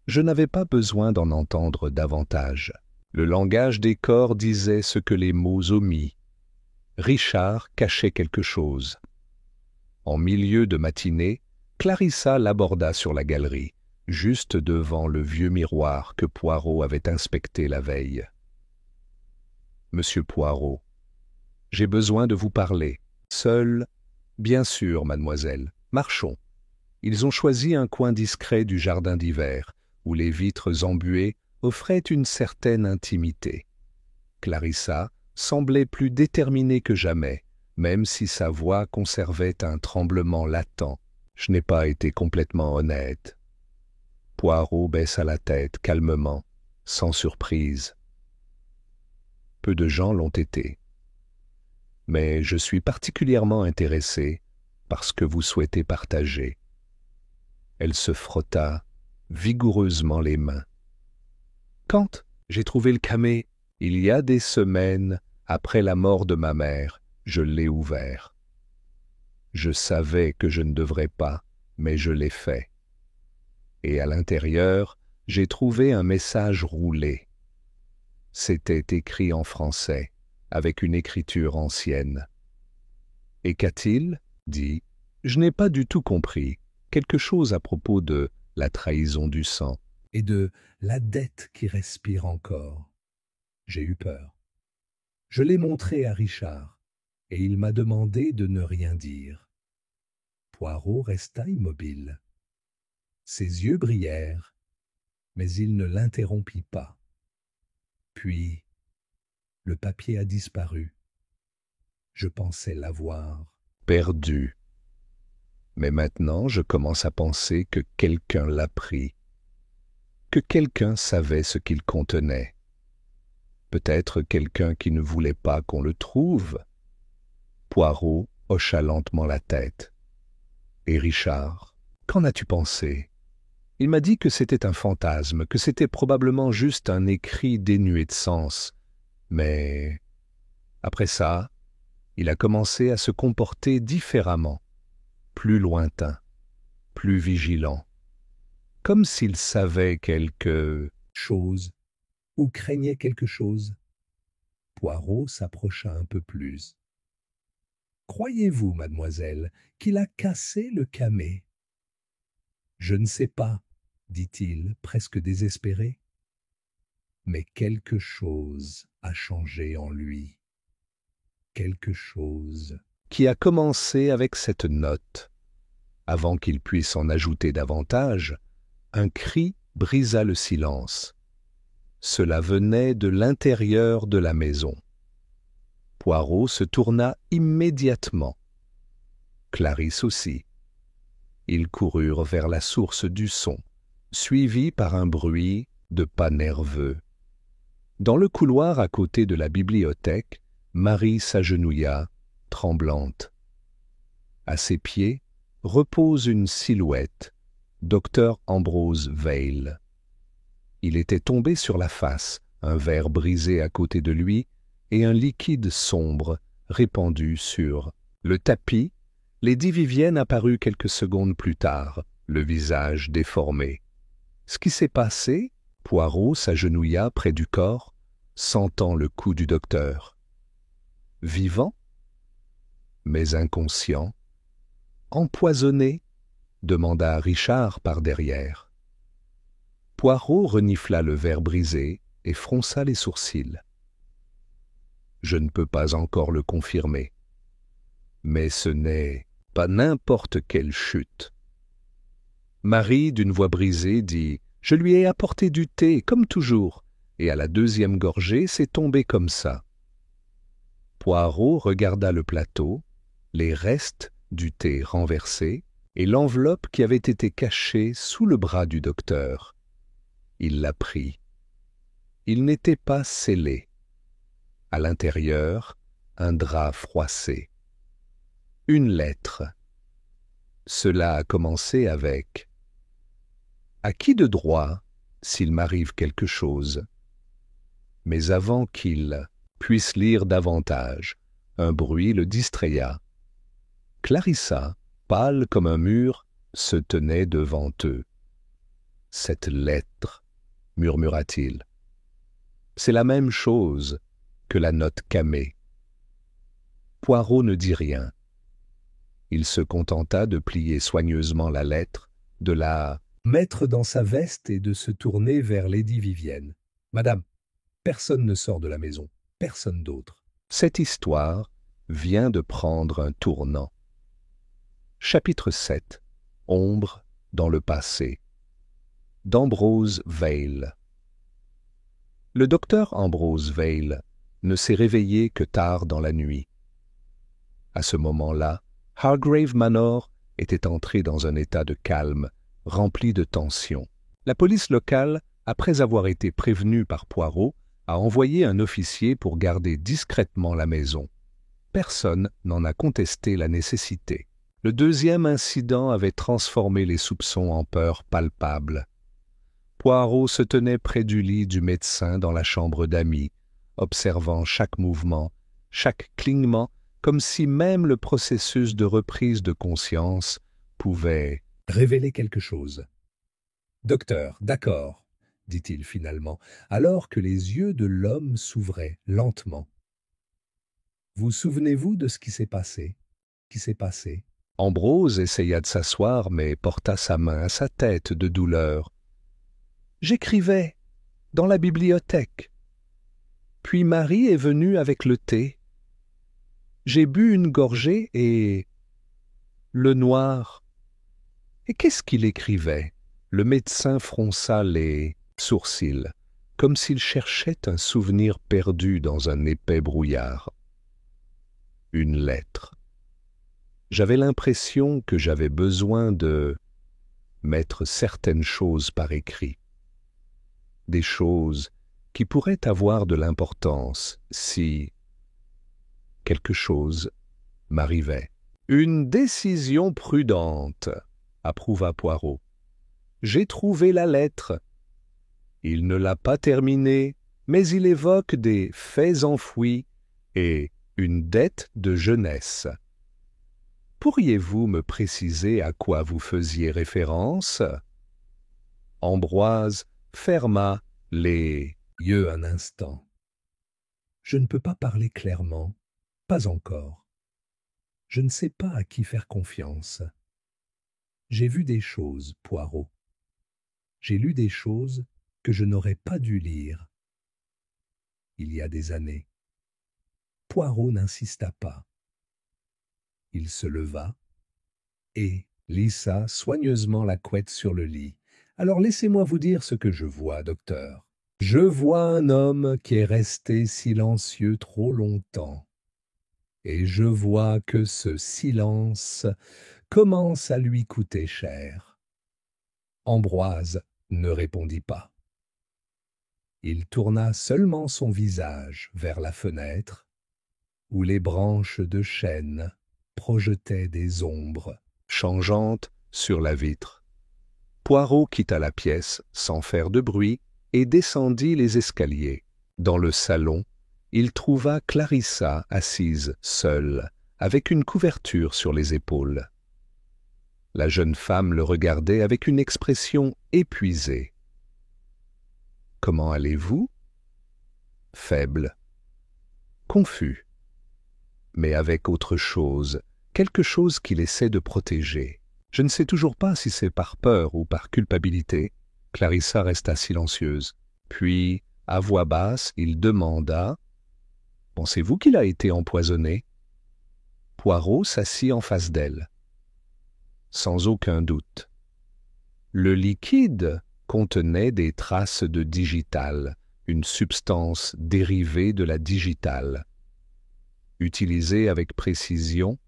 Je n'avais pas besoin d'en entendre davantage. Le langage des corps disait ce que les mots omis. Richard cachait quelque chose. En milieu de matinée, Clarissa l'aborda sur la galerie, juste devant le vieux miroir que Poirot avait inspecté la veille. « Monsieur Poirot, j'ai besoin de vous parler. Seul, bien sûr, mademoiselle. Marchons. » Ils ont choisi un coin discret du jardin d'hiver, où les vitres embuées offraient une certaine intimité. Clarissa semblait plus déterminée que jamais, même si sa voix conservait un tremblement latent. « Je n'ai pas été complètement honnête. » Poirot baissa la tête calmement, sans surprise. Peu de gens l'ont été. Mais je suis particulièrement intéressé par ce que vous souhaitez partager. Elle se frotta vigoureusement les mains. Quand j'ai trouvé le camé, il y a des semaines, après la mort de ma mère, je l'ai ouvert. Je savais que je ne devrais pas, mais je l'ai fait. Et à l'intérieur, j'ai trouvé un message roulé. C'était écrit en français, avec une écriture ancienne. « Et qu'a-t-il » dit. « Je n'ai pas du tout compris. Quelque chose à propos de la trahison du sang et de la dette qui respire encore. » J'ai eu peur. Je l'ai montré à Richard, et il m'a demandé de ne rien dire. Poirot resta immobile. Ses yeux brillèrent, mais il ne l'interrompit pas. Puis, le papier a disparu. Je pensais l'avoir perdu. Mais maintenant, je commence à penser que quelqu'un l'a pris, que quelqu'un savait ce qu'il contenait. Peut-être quelqu'un qui ne voulait pas qu'on le trouve. Poirot hocha lentement la tête. Et Richard, qu'en as-tu pensé? Il m'a dit que c'était un fantasme, que c'était probablement juste un écrit dénué de sens. Mais, après ça, il a commencé à se comporter différemment, plus lointain, plus vigilant, comme s'il savait quelque chose ou craignait quelque chose. Poirot s'approcha un peu plus. « Croyez-vous, mademoiselle, qu'il a cassé le camé ?» « Je ne sais pas, » dit-il, presque désespéré. Mais quelque chose a changé en lui. Quelque chose qui a commencé avec cette note. Avant qu'il puisse en ajouter davantage, un cri brisa le silence. Cela venait de l'intérieur de la maison. Poirot se tourna immédiatement. Clarisse aussi. Ils coururent vers la source du son, suivis par un bruit de pas nerveux. Dans le couloir à côté de la bibliothèque, Marie s'agenouilla, tremblante. À ses pieds repose une silhouette, Dr Ambrose Vail. Il était tombé sur la face, un verre brisé à côté de lui et un liquide sombre répandu sur le tapis. Lady Vivienne apparut quelques secondes plus tard, le visage déformé. Ce qui s'est passé? Poirot s'agenouilla près du corps, sentant le coup du docteur. Vivant? Mais inconscient? Empoisonné? Demanda Richard par derrière. Poirot renifla le verre brisé et fronça les sourcils. je ne peux pas encore le confirmer. Mais ce n'est pas n'importe quelle chute. Marie, d'une voix brisée, dit « Je lui ai apporté du thé, comme toujours, et à la deuxième gorgée, c'est tombé comme ça. » Poirot regarda le plateau, les restes du thé renversés et l'enveloppe qui avait été cachée sous le bras du docteur. Il la prit. Il n'était pas scellé. À l'intérieur, un drap froissé. Une lettre. Cela a commencé avec « À qui de droit, s'il m'arrive quelque chose ?» Mais avant qu'il puisse lire davantage, un bruit le distraya. Clarissa, pâle comme un mur, se tenait devant eux. « Cette lettre, murmura-t-il. C'est la même chose que la note camée. » Poirot ne dit rien. Il se contenta de plier soigneusement la lettre, de la mettre dans sa veste et de se tourner vers Lady Vivienne. « Madame, personne ne sort de la maison, personne d'autre. » Cette histoire vient de prendre un tournant. Chapitre 7. Ombre dans le passé. D'Ambrose Vail. Le docteur Ambrose Vail ne s'est réveillé que tard dans la nuit. À ce moment-là, Hargrave Manor était entré dans un état de calme, rempli de tension. La police locale, après avoir été prévenue par Poirot, a envoyé un officier pour garder discrètement la maison. Personne n'en a contesté la nécessité. Le deuxième incident avait transformé les soupçons en peur palpable. Poirot se tenait près du lit du médecin dans la chambre d'amis, observant chaque mouvement, chaque clignement, comme si même le processus de reprise de conscience pouvait révéler quelque chose. « Docteur, d'accord, » dit-il finalement, alors que les yeux de l'homme s'ouvraient lentement. « Vous souvenez-vous de ce qui s'est passé ? Ambrose essaya de s'asseoir, mais porta sa main à sa tête de douleur. « J'écrivais dans la bibliothèque. Puis Marie est venue avec le thé. J'ai bu une gorgée et... le noir. Et qu'est-ce qu'il écrivait ?» Le médecin fronça les sourcils, comme s'il cherchait un souvenir perdu dans un épais brouillard. Une lettre. J'avais l'impression que j'avais besoin de mettre certaines choses par écrit. Des choses qui pourraient avoir de l'importance si quelque chose m'arrivait. « Une décision prudente, » approuva Poirot. « J'ai trouvé la lettre. Il ne l'a pas terminée, mais il évoque des faits enfouis et une dette de jeunesse. Pourriez-vous me préciser à quoi vous faisiez référence ?» Ambroise ferma les yeux un instant. « Je ne peux pas parler clairement, pas encore. Je ne sais pas à qui faire confiance. J'ai vu des choses, Poirot. J'ai lu des choses que je n'aurais pas dû lire. Il y a des années. » Poirot n'insista pas. Il se leva et lissa soigneusement la couette sur le lit. « Alors laissez-moi vous dire ce que je vois, docteur. Je vois un homme qui est resté silencieux trop longtemps. Et je vois que ce silence commence à lui coûter cher. » Ambroise ne répondit pas. Il tourna seulement son visage vers la fenêtre, où les branches de chêne projetaient des ombres changeantes sur la vitre. Poirot quitta la pièce sans faire de bruit et descendit les escaliers. Dans le salon, il trouva Clarissa assise seule, avec une couverture sur les épaules. La jeune femme le regardait avec une expression épuisée. « Comment allez-vous » Faible, confus, mais avec autre chose, quelque chose qu'il essaie de protéger. Je ne sais toujours pas si c'est par peur ou par culpabilité. Clarissa resta silencieuse. Puis, à voix basse, il demanda « Pensez-vous qu'il a été empoisonné? Poirot s'assit en face d'elle. Sans aucun doute. Le liquide contenait des traces de digital, une substance dérivée de la digitale. Utilisé avec précision,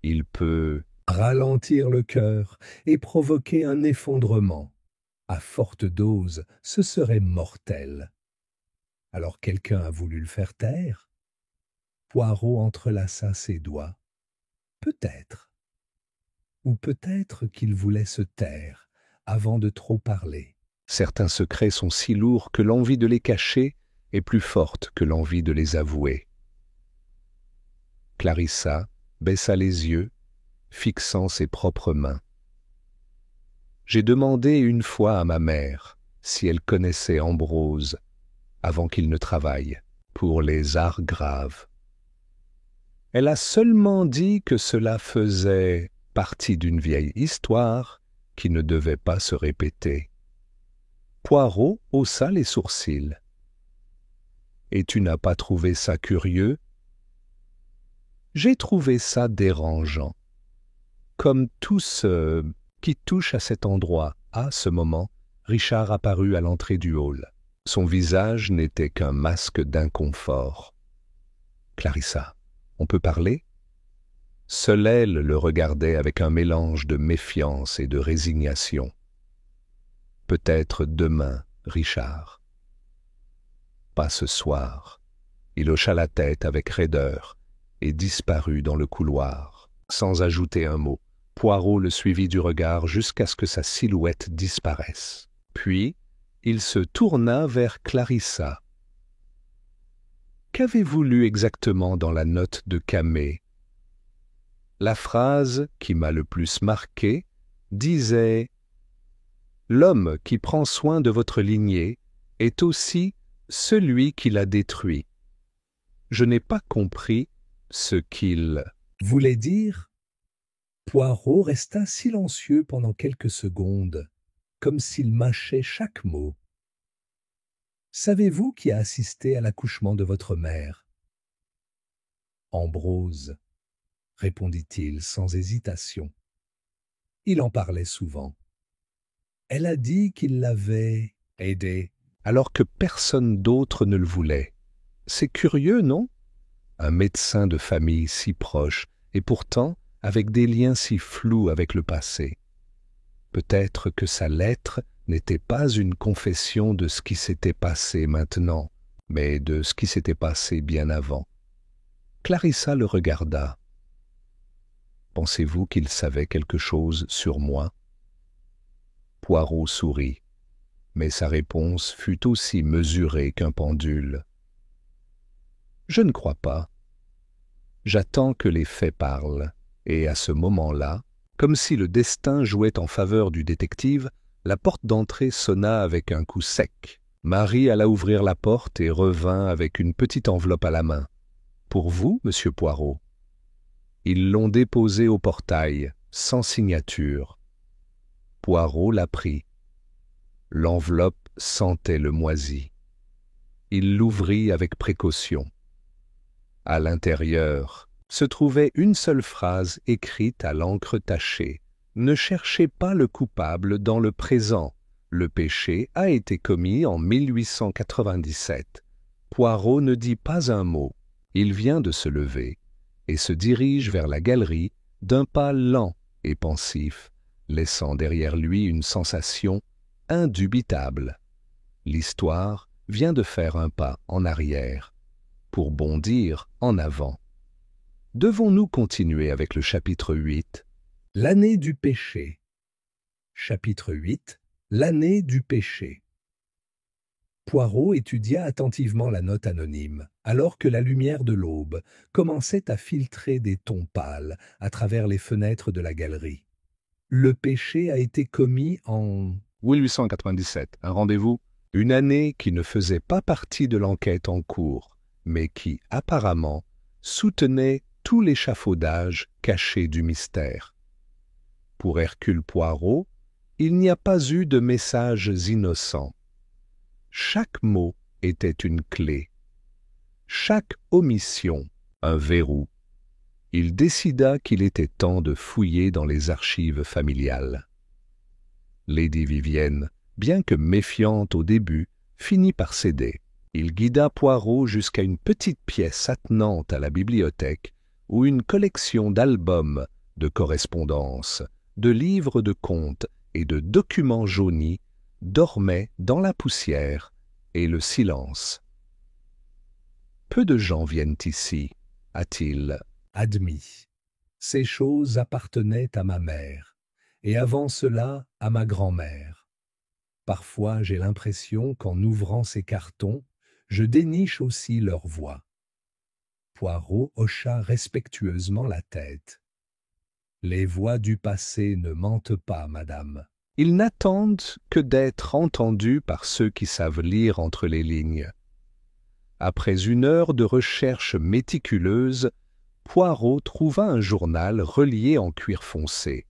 il peut ralentir le cœur et provoquer un effondrement. À forte dose, ce serait mortel. Alors quelqu'un a voulu le faire taire? Poirot entrelaça ses doigts. Peut-être. Ou peut-être qu'il voulait se taire avant de trop parler. Certains secrets sont si lourds que l'envie de les cacher est plus forte que l'envie de les avouer. Clarissa baissa les yeux, fixant ses propres mains. J'ai demandé une fois à ma mère si elle connaissait Ambrose avant qu'il ne travaille pour les arts graves. Elle a seulement dit que cela faisait partie d'une vieille histoire qui ne devait pas se répéter. Poirot haussa les sourcils. « Et tu n'as pas trouvé ça curieux? » J'ai trouvé ça dérangeant. Comme tout ce qui touche à cet endroit, à ce moment, Richard apparut à l'entrée du hall. Son visage n'était qu'un masque d'inconfort. « Clarissa, on peut parler ?» Seule elle le regardait avec un mélange de méfiance et de résignation. « Peut-être demain, Richard. » « Pas ce soir. » Il hocha la tête avec raideur et disparut dans le couloir, sans ajouter un mot. Poirot le suivit du regard jusqu'à ce que sa silhouette disparaisse. Puis, il se tourna vers Clarissa. « Qu'avez-vous lu exactement dans la note de Camée ?» La phrase qui m'a le plus marqué disait « L'homme qui prend soin de votre lignée est aussi celui qui la détruit. » Je n'ai pas compris ce qu'il voulait dire. Poirot resta silencieux pendant quelques secondes, comme s'il mâchait chaque mot. « Savez-vous qui a assisté à l'accouchement de votre mère? » « Ambrose, » répondit-il sans hésitation. Il en parlait souvent. Elle a dit qu'il l'avait aidé, alors que personne d'autre ne le voulait. C'est curieux, non? Un médecin de famille si proche, et pourtant avec des liens si flous avec le passé. Peut-être que sa lettre n'était pas une confession de ce qui s'était passé maintenant, mais de ce qui s'était passé bien avant. Clarissa le regarda. « Pensez-vous qu'il savait quelque chose sur moi? » Poirot sourit, mais sa réponse fut aussi mesurée qu'un pendule. « Je ne crois pas. J'attends que les faits parlent, et à ce moment-là, comme si le destin jouait en faveur du détective, la porte d'entrée sonna avec un coup sec. Marie alla ouvrir la porte et revint avec une petite enveloppe à la main. « Pour vous, monsieur Poirot. » Ils l'ont déposée au portail, sans signature. Poirot la prit. L'enveloppe sentait le moisi. Il l'ouvrit avec précaution. À l'intérieur se trouvait une seule phrase écrite à l'encre tachée. « Ne cherchez pas le coupable dans le présent. Le péché a été commis en 1897. » Poirot ne dit pas un mot. Il vient de se lever et se dirige vers la galerie d'un pas lent et pensif, laissant derrière lui une sensation indubitable. L'histoire vient de faire un pas en arrière, pour bondir en avant. Devons-nous continuer avec le chapitre 8? L'année du péché. Chapitre 8. L'année du péché. Poirot étudia attentivement la note anonyme, alors que la lumière de l'aube commençait à filtrer des tons pâles à travers les fenêtres de la galerie. Le péché a été commis en 1897, un rendez-vous, une année qui ne faisait pas partie de l'enquête en cours, mais qui, apparemment, soutenait tout l'échafaudage caché du mystère. Pour Hercule Poirot, il n'y a pas eu de messages innocents. Chaque mot était une clé. chaque omission un verrou. Il décida qu'il était temps de fouiller dans les archives familiales. Lady Vivienne, bien que méfiante au début, finit par céder. Il guida Poirot jusqu'à une petite pièce attenante à la bibliothèque où une collection d'albums, de correspondances, de livres de contes et de documents jaunis dormait dans la poussière et le silence. « Peu de gens viennent ici, a-t-il admis. Ces choses appartenaient à ma mère, et avant cela à ma grand-mère. Parfois j'ai l'impression qu'en ouvrant ces cartons, je déniche aussi leur voix. » Poirot hocha respectueusement la tête. « Les voix du passé ne mentent pas, madame. Ils n'attendent que d'être entendus par ceux qui savent lire entre les lignes. » Après une heure de recherche méticuleuse, Poirot trouva un journal relié en cuir foncé.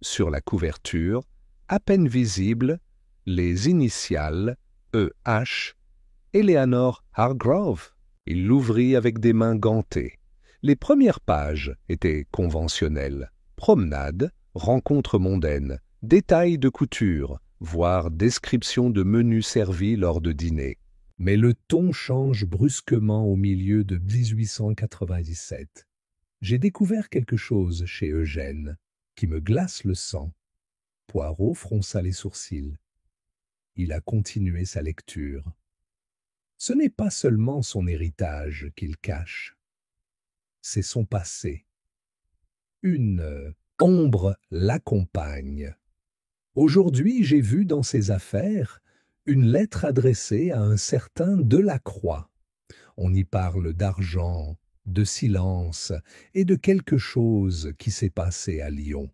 Sur la couverture, à peine visibles, les initiales E.H. Eleanor Hargrove. Il l'ouvrit avec des mains gantées. Les premières pages étaient conventionnelles. Promenade, rencontres mondaines, détails de couture, voire description de menus servis lors de dîner. Mais le ton change brusquement au milieu de 1897. J'ai découvert quelque chose chez Eugène qui me glace le sang. Poirot fronça les sourcils. Il a continué sa lecture. Ce n'est pas seulement son héritage qu'il cache, c'est son passé. Une ombre l'accompagne. Aujourd'hui, j'ai vu dans ses affaires une lettre adressée à un certain Delacroix. On y parle d'argent, de silence et de quelque chose qui s'est passé à Lyon.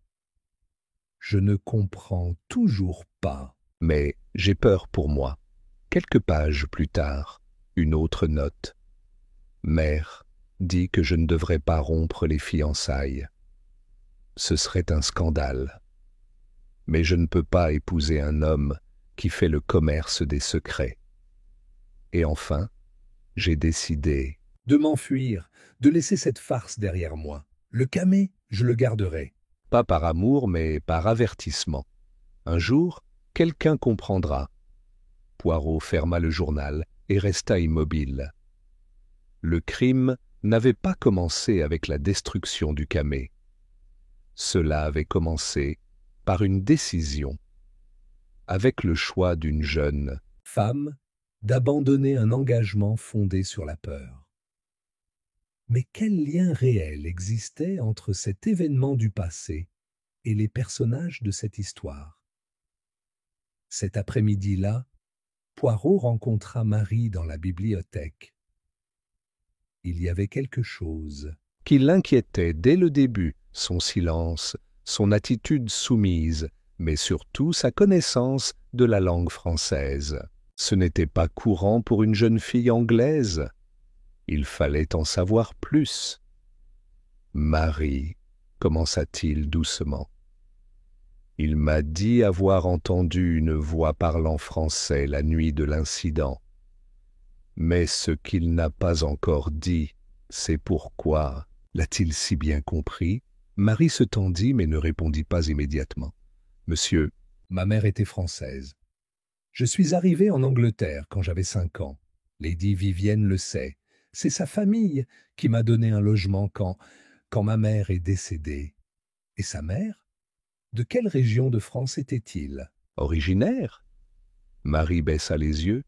Je ne comprends toujours pas, mais j'ai peur pour moi. Quelques pages plus tard, une autre note. Mère dit que je ne devrais pas rompre les fiançailles. Ce serait un scandale. Mais je ne peux pas épouser un homme qui fait le commerce des secrets. Et enfin, j'ai décidé de m'enfuir, de laisser cette farce derrière moi. Le camé, je le garderai. Pas par amour, mais par avertissement. Un jour, quelqu'un comprendra. Poirot ferma le journal et resta immobile. Le crime n'avait pas commencé avec la destruction du camé. Cela avait commencé par une décision, avec le choix d'une jeune femme d'abandonner un engagement fondé sur la peur. Mais quel lien réel existait entre cet événement du passé et les personnages de cette histoire? Cet après-midi-là, Poirot rencontra Marie dans la bibliothèque. Il y avait quelque chose qui l'inquiétait dès le début, son silence, son attitude soumise, mais surtout sa connaissance de la langue française. Ce n'était pas courant pour une jeune fille anglaise. Il fallait en savoir plus. « Marie, » commença-t-il doucement. Il m'a dit avoir entendu une voix parlant français la nuit de l'incident. Mais ce qu'il n'a pas encore dit, c'est pourquoi. L'a-t-il si bien compris? Marie se tendit mais ne répondit pas immédiatement. « Monsieur, ma mère était française. Je suis arrivé en Angleterre quand j'avais 5 ans. Lady Vivienne le sait. C'est sa famille qui m'a donné un logement quand ma mère est décédée. Et sa mère? De quelle région de France était-il? Originaire? » Marie baissa les yeux.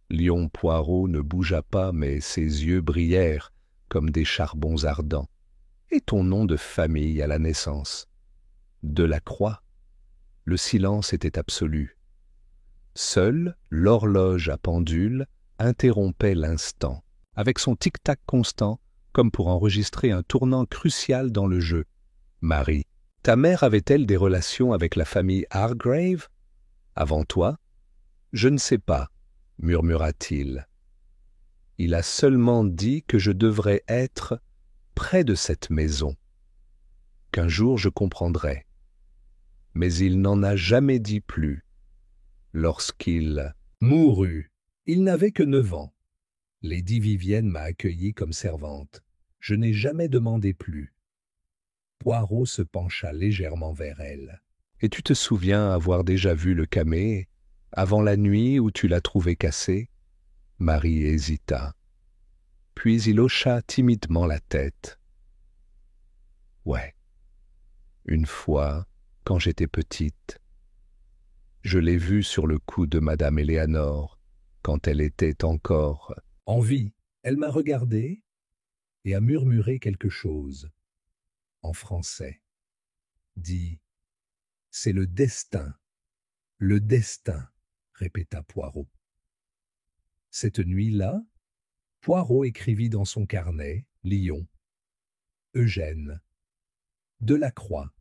Lion Poirot ne bougea pas, mais ses yeux brillèrent comme des charbons ardents. « Et ton nom de famille à la naissance? » Delacroix. Le silence était absolu. Seule l'horloge à pendule interrompait l'instant, avec son tic-tac constant, comme pour enregistrer un tournant crucial dans le jeu. « Marie, ta mère avait-elle des relations avec la famille Hargrave? Avant toi? »« Je ne sais pas, » murmura-t-il. « Il a seulement dit que je devrais être près de cette maison, qu'un jour je comprendrai. Mais il n'en a jamais dit plus. Lorsqu'il mourut, il n'avait que 9 ans. Lady Vivienne m'a accueilli comme servante. Je n'ai jamais demandé plus. Poirot se pencha légèrement vers elle. Et tu te souviens avoir déjà vu le camé, avant la nuit où tu l'as trouvé cassé? Marie hésita. Puis il hocha timidement la tête. Ouais, une fois, quand j'étais petite, je l'ai vu sur le cou de Madame Éléanore, quand elle était encore en vie. Elle m'a regardé et a murmuré quelque chose, en français. Dit « C'est le destin, répéta Poirot. Cette nuit-là, Poirot écrivit dans son carnet Lyon, Eugène, Delacroix,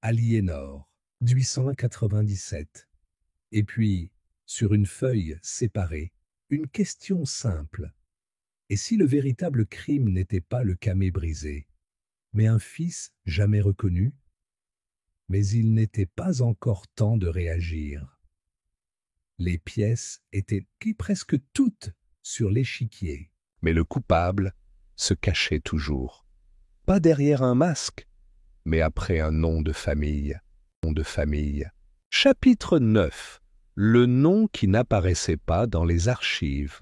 Aliénor, 1897. Et puis, sur une feuille séparée, une question simple. Et si le véritable crime n'était pas le camé brisé, mais un fils jamais reconnu? Mais il n'était pas encore temps de réagir. Les pièces étaient presque toutes sur l'échiquier. Mais le coupable se cachait toujours. Pas derrière un masque, mais après un nom de famille. Chapitre 9. Le nom qui n'apparaissait pas dans les archives.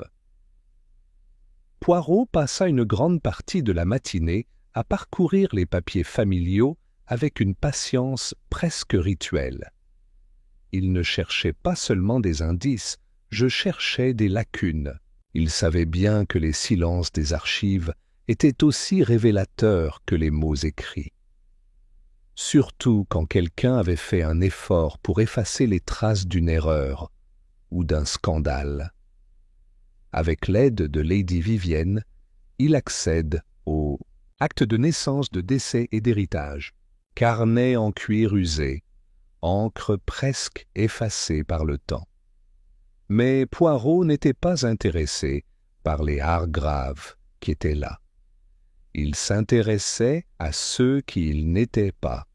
Poirot passa une grande partie de la matinée à parcourir les papiers familiaux avec une patience presque rituelle. Il ne cherchait pas seulement des indices, je cherchais des lacunes. Il savait bien que les silences des archives étaient aussi révélateurs que les mots écrits. Surtout quand quelqu'un avait fait un effort pour effacer les traces d'une erreur ou d'un scandale. Avec l'aide de Lady Vivienne, il accède aux actes de naissance, de décès et d'héritage, carnet en cuir usé, encre presque effacée par le temps. Mais Poirot n'était pas intéressé par les Hargrave qui étaient là. Il s'intéressait à ceux qui ils n'étaient pas.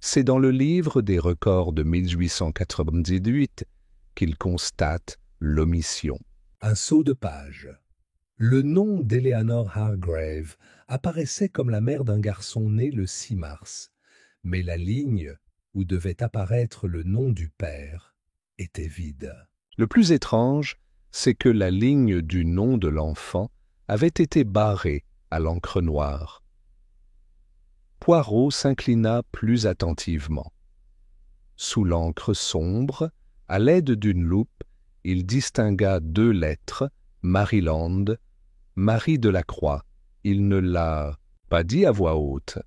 C'est dans le livre des records de 1898 qu'il constate l'omission. Un saut de page. Le nom d'Eleanor Hargrave apparaissait comme la mère d'un garçon né le 6 mars, mais la ligne où devait apparaître le nom du père était vide. Le plus étrange, c'est que la ligne du nom de l'enfant avait été barrée à l'encre noire. Poirot s'inclina plus attentivement. Sous l'encre sombre, à l'aide d'une loupe, il distingua 2 lettres, Maryland, Marie Delacroix. Il ne l'a pas dit à voix haute.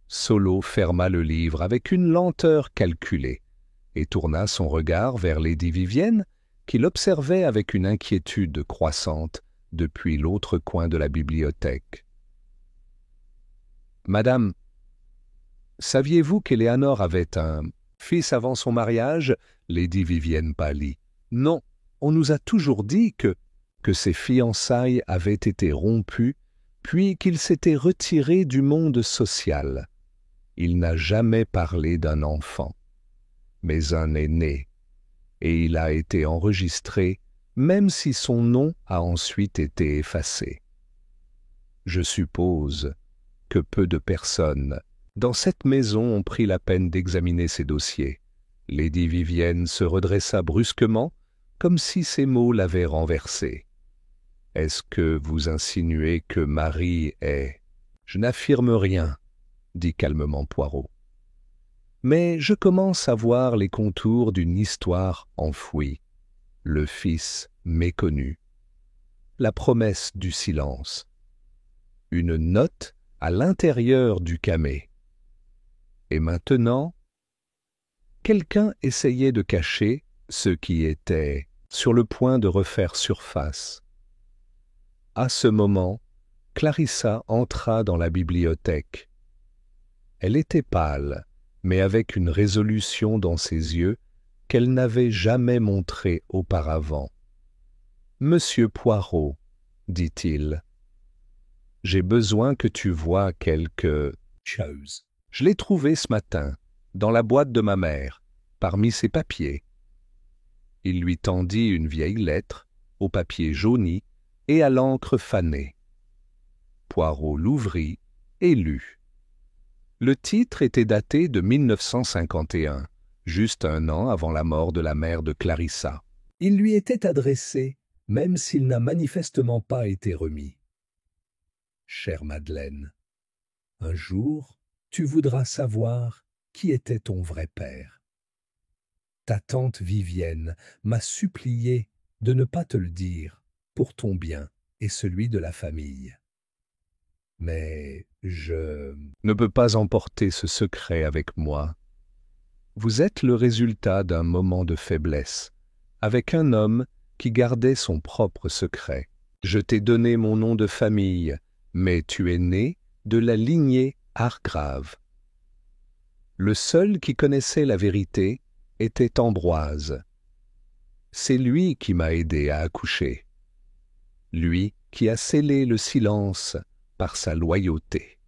Solo ferma le livre avec une lenteur calculée et tourna son regard vers Lady Vivienne, qui l'observait avec une inquiétude croissante depuis l'autre coin de la bibliothèque. « Madame, saviez-vous qu'Éléanore avait un fils avant son mariage ?» Lady Vivienne pâlit. « Non, on nous a toujours dit que ses fiançailles avaient été rompues, puis qu'il s'était retiré du monde social. Il n'a jamais parlé d'un enfant, mais un est né, et il a été enregistré, même si son nom a ensuite été effacé. Je suppose que peu de personnes dans cette maison ont pris la peine d'examiner ces dossiers. » Lady Vivienne se redressa brusquement, comme si ces mots l'avaient renversée. « Est-ce que vous insinuez que Marie est... » « Je n'affirme rien, » dit calmement Poirot. « Mais je commence à voir les contours d'une histoire enfouie, le fils méconnu, la promesse du silence, une note à l'intérieur du camé. Et maintenant, quelqu'un essayait de cacher ce qui était sur le point de refaire surface. À ce moment, Clarissa entra dans la bibliothèque. Elle était pâle, mais avec une résolution dans ses yeux qu'elle n'avait jamais montrée auparavant. « Monsieur Poirot, dit-il, j'ai besoin que tu voies quelque chose. Je l'ai trouvé ce matin, dans la boîte de ma mère, parmi ses papiers. » Il lui tendit une vieille lettre, au papier jauni et à l'encre fanée. Poirot l'ouvrit et lut. Le titre était daté de 1951, juste un an avant la mort de la mère de Clarissa. Il lui était adressé, même s'il n'a manifestement pas été remis. Chère Madeleine, un jour, tu voudras savoir qui était ton vrai père. Ta tante Vivienne m'a supplié de ne pas te le dire, pour ton bien et celui de la famille. Mais je ne peux pas emporter ce secret avec moi. Vous êtes le résultat d'un moment de faiblesse, avec un homme qui gardait son propre secret. Je t'ai donné mon nom de famille, mais tu es né de la lignée Hargrave. Le seul qui connaissait la vérité était Ambroise. C'est lui qui m'a aidé à accoucher. Lui qui a scellé le silence par sa loyauté.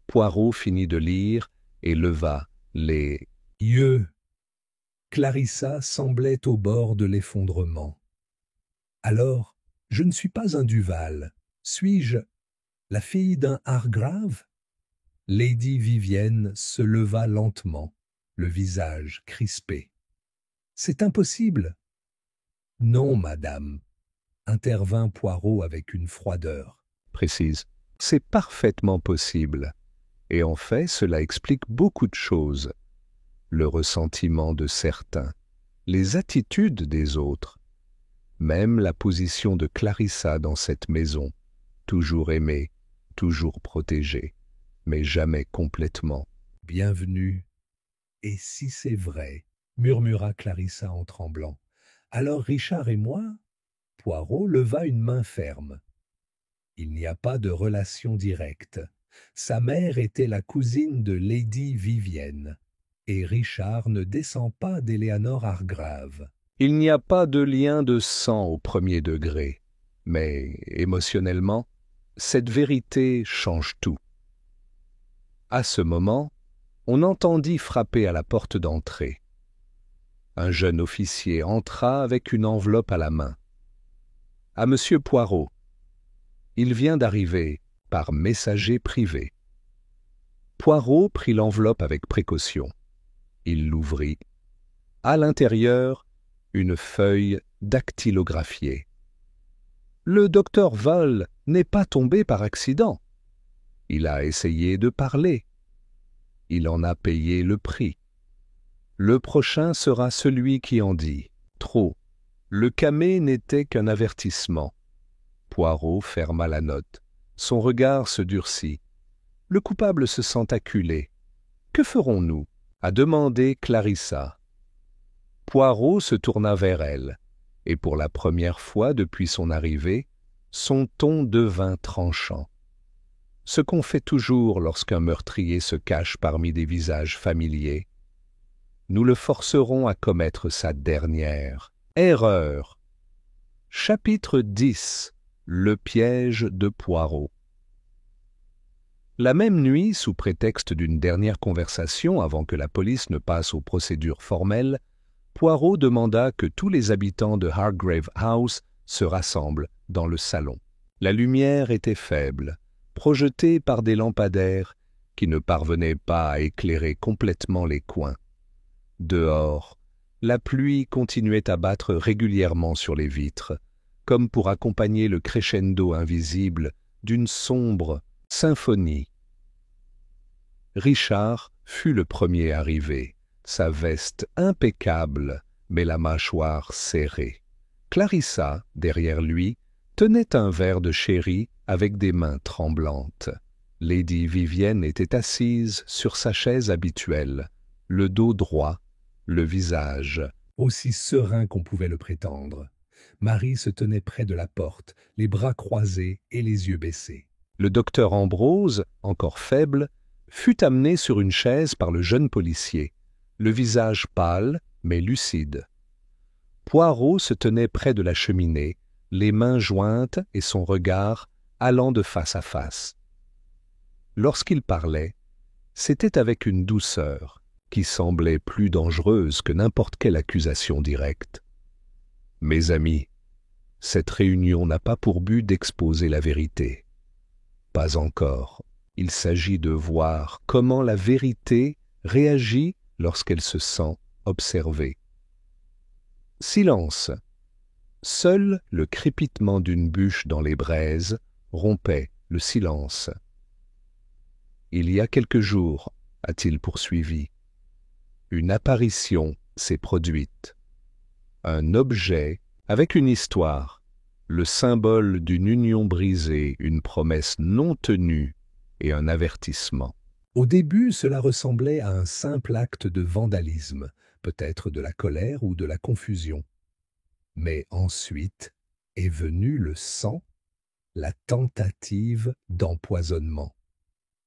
Poirot finit de lire et leva les yeux. Clarissa semblait au bord de l'effondrement. Alors, je ne suis pas un Duval. Suis-je la fille d'un Hargrave? Lady Vivienne se leva lentement, le visage crispé. C'est impossible. Non, madame, intervint Poirot avec une froideur précise. C'est parfaitement possible. Et en fait, cela explique beaucoup de choses. Le ressentiment de certains, les attitudes des autres, même la position de Clarissa dans cette maison, toujours aimée, toujours protégée, mais jamais complètement. Bienvenue. Et si c'est vrai, murmura Clarissa en tremblant, alors Richard et moi? Poirot leva une main ferme. Il n'y a pas de relation directe. Sa mère était la cousine de Lady Vivienne, et Richard ne descend pas d'Éléanore Hargrave. Il n'y a pas de lien de sang au premier degré, mais émotionnellement, cette vérité change tout. À ce moment, on entendit frapper à la porte d'entrée. Un jeune officier entra avec une enveloppe à la main. « À Monsieur Poirot. Il vient d'arriver par messager privé. » Poirot prit l'enveloppe avec précaution. Il l'ouvrit. À l'intérieur, une feuille dactylographiée. Le docteur Vol n'est pas tombé par accident. Il a essayé de parler. Il en a payé le prix. Le prochain sera celui qui en dit trop. Le camé n'était qu'un avertissement. Poirot ferma la note. Son regard se durcit. Le coupable se sent acculé. Que ferons-nous? A demandé Clarissa. Poirot se tourna vers elle, et pour la première fois depuis son arrivée, son ton devint tranchant. Ce qu'on fait toujours lorsqu'un meurtrier se cache parmi des visages familiers. Nous le forcerons à commettre sa dernière erreur. Chapitre 10. Le piège de Poirot. La même nuit, sous prétexte d'une dernière conversation avant que la police ne passe aux procédures formelles, Poirot demanda que tous les habitants de Hargrave House se rassemblent dans le salon. La lumière était faible, projetée par des lampadaires qui ne parvenaient pas à éclairer complètement les coins. Dehors, la pluie continuait à battre régulièrement sur les vitres, comme pour accompagner le crescendo invisible d'une sombre symphonie. Richard fut le premier arrivé, sa veste impeccable, mais la mâchoire serrée. Clarissa, derrière lui, tenait un verre de sherry avec des mains tremblantes. Lady Vivienne était assise sur sa chaise habituelle, le dos droit, le visage aussi serein qu'on pouvait le prétendre. Marie se tenait près de la porte, les bras croisés et les yeux baissés. Le docteur Ambrose, encore faible, fut amené sur une chaise par le jeune policier, le visage pâle mais lucide. Poirot se tenait près de la cheminée, les mains jointes et son regard allant de face à face. Lorsqu'il parlait, c'était avec une douceur qui semblait plus dangereuse que n'importe quelle accusation directe. « Mes amis, Cette réunion n'a pas pour but d'exposer la vérité. Pas encore. Il s'agit de voir comment la vérité réagit lorsqu'elle se sent observée. Silence. Seul le crépitement d'une bûche dans les braises rompait le silence. Il y a quelques jours, a-t-il poursuivi, une apparition s'est produite. Un objet avec une histoire, le symbole d'une union brisée, une promesse non tenue et un avertissement. Au début, cela ressemblait à un simple acte de vandalisme, peut-être de la colère ou de la confusion. Mais ensuite est venu le sang, la tentative d'empoisonnement,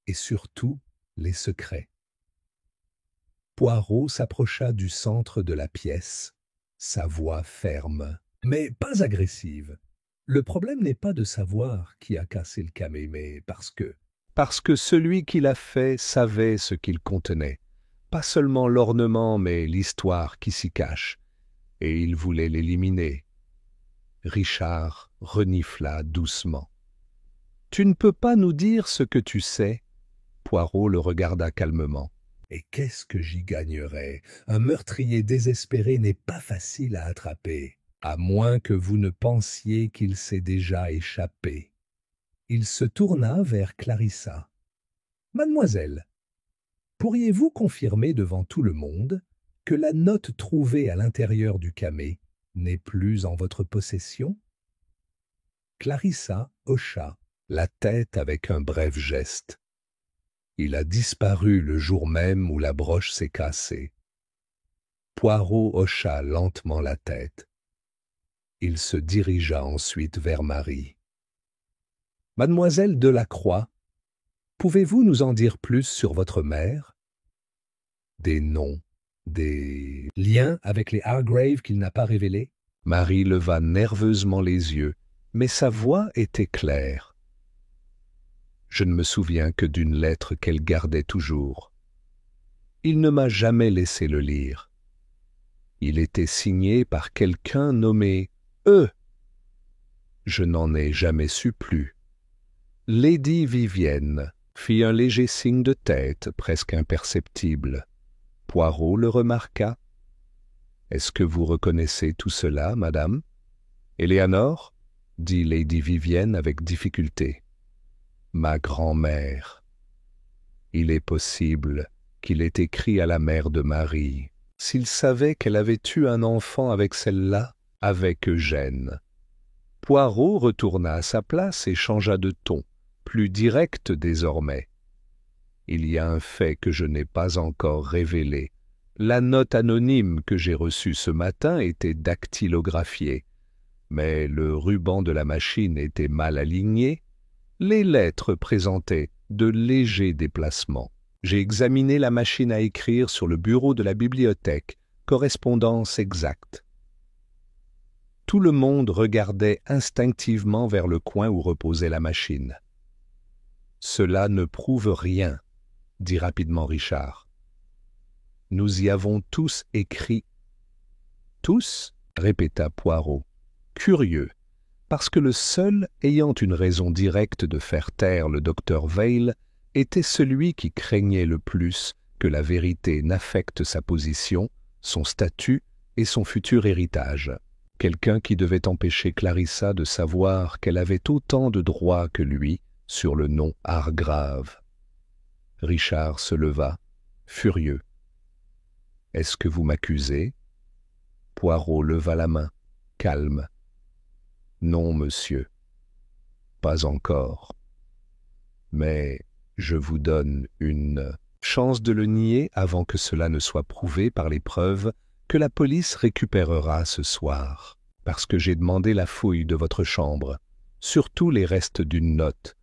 et surtout les secrets. Poirot s'approcha du centre de la pièce, sa voix ferme, mais pas agressive. Le problème n'est pas de savoir qui a cassé le camé, mais parce que celui qui l'a fait savait ce qu'il contenait, pas seulement l'ornement, mais l'histoire qui s'y cache, et il voulait l'éliminer. Richard renifla doucement. « Tu ne peux pas nous dire ce que tu sais ?» Poirot le regarda calmement. « Et qu'est-ce que j'y gagnerais? Un meurtrier désespéré n'est pas facile à attraper, à moins que vous ne pensiez qu'il s'est déjà échappé. » Il se tourna vers Clarissa. « Mademoiselle, pourriez-vous confirmer devant tout le monde que la note trouvée à l'intérieur du camé n'est plus en votre possession ?» Clarissa hocha la tête avec un bref geste. « Il a disparu le jour même où la broche s'est cassée. » Poirot hocha lentement la tête. Il se dirigea ensuite vers Marie. « Mademoiselle Delacroix, pouvez-vous nous en dire plus sur votre mère? Des noms, des liens avec les Hargrave qu'il n'a pas révélés ?» Marie leva nerveusement les yeux, mais sa voix était claire. « Je ne me souviens que d'une lettre qu'elle gardait toujours. Il ne m'a jamais laissé le lire. Il était signé par quelqu'un nommé E. Je n'en ai jamais su plus. » Lady Vivienne fit un léger signe de tête, presque imperceptible. Poirot le remarqua. « Est-ce que vous reconnaissez tout cela, madame? » « Éléanore, » dit Lady Vivienne avec difficulté. « Ma grand-mère. » Il est possible qu'il ait écrit à la mère de Marie, s'il savait qu'elle avait eu un enfant avec celle-là, avec Eugène. Poirot retourna à sa place et changea de ton, plus direct désormais. « Il y a un fait que je n'ai pas encore révélé. La note anonyme que j'ai reçue ce matin était dactylographiée, mais le ruban de la machine était mal aligné. Les lettres présentaient de légers déplacements. J'ai examiné la machine à écrire sur le bureau de la bibliothèque, correspondance exacte. » Tout le monde regardait instinctivement vers le coin où reposait la machine. « Cela ne prouve rien, » dit rapidement Richard. « Nous y avons tous écrit. »« Tous ?» répéta Poirot. Curieux, parce que le seul ayant une raison directe de faire taire le docteur Vail était celui qui craignait le plus que la vérité n'affecte sa position, son statut et son futur héritage. Quelqu'un qui devait empêcher Clarissa de savoir qu'elle avait autant de droits que lui sur le nom Hargrave. Richard se leva, furieux. « Est-ce que vous m'accusez ?» Poirot leva la main, calme. « Non, monsieur. Pas encore. Mais je vous donne une chance de le nier avant que cela ne soit prouvé par les preuves que la police récupérera ce soir, parce que j'ai demandé la fouille de votre chambre, surtout les restes d'une note,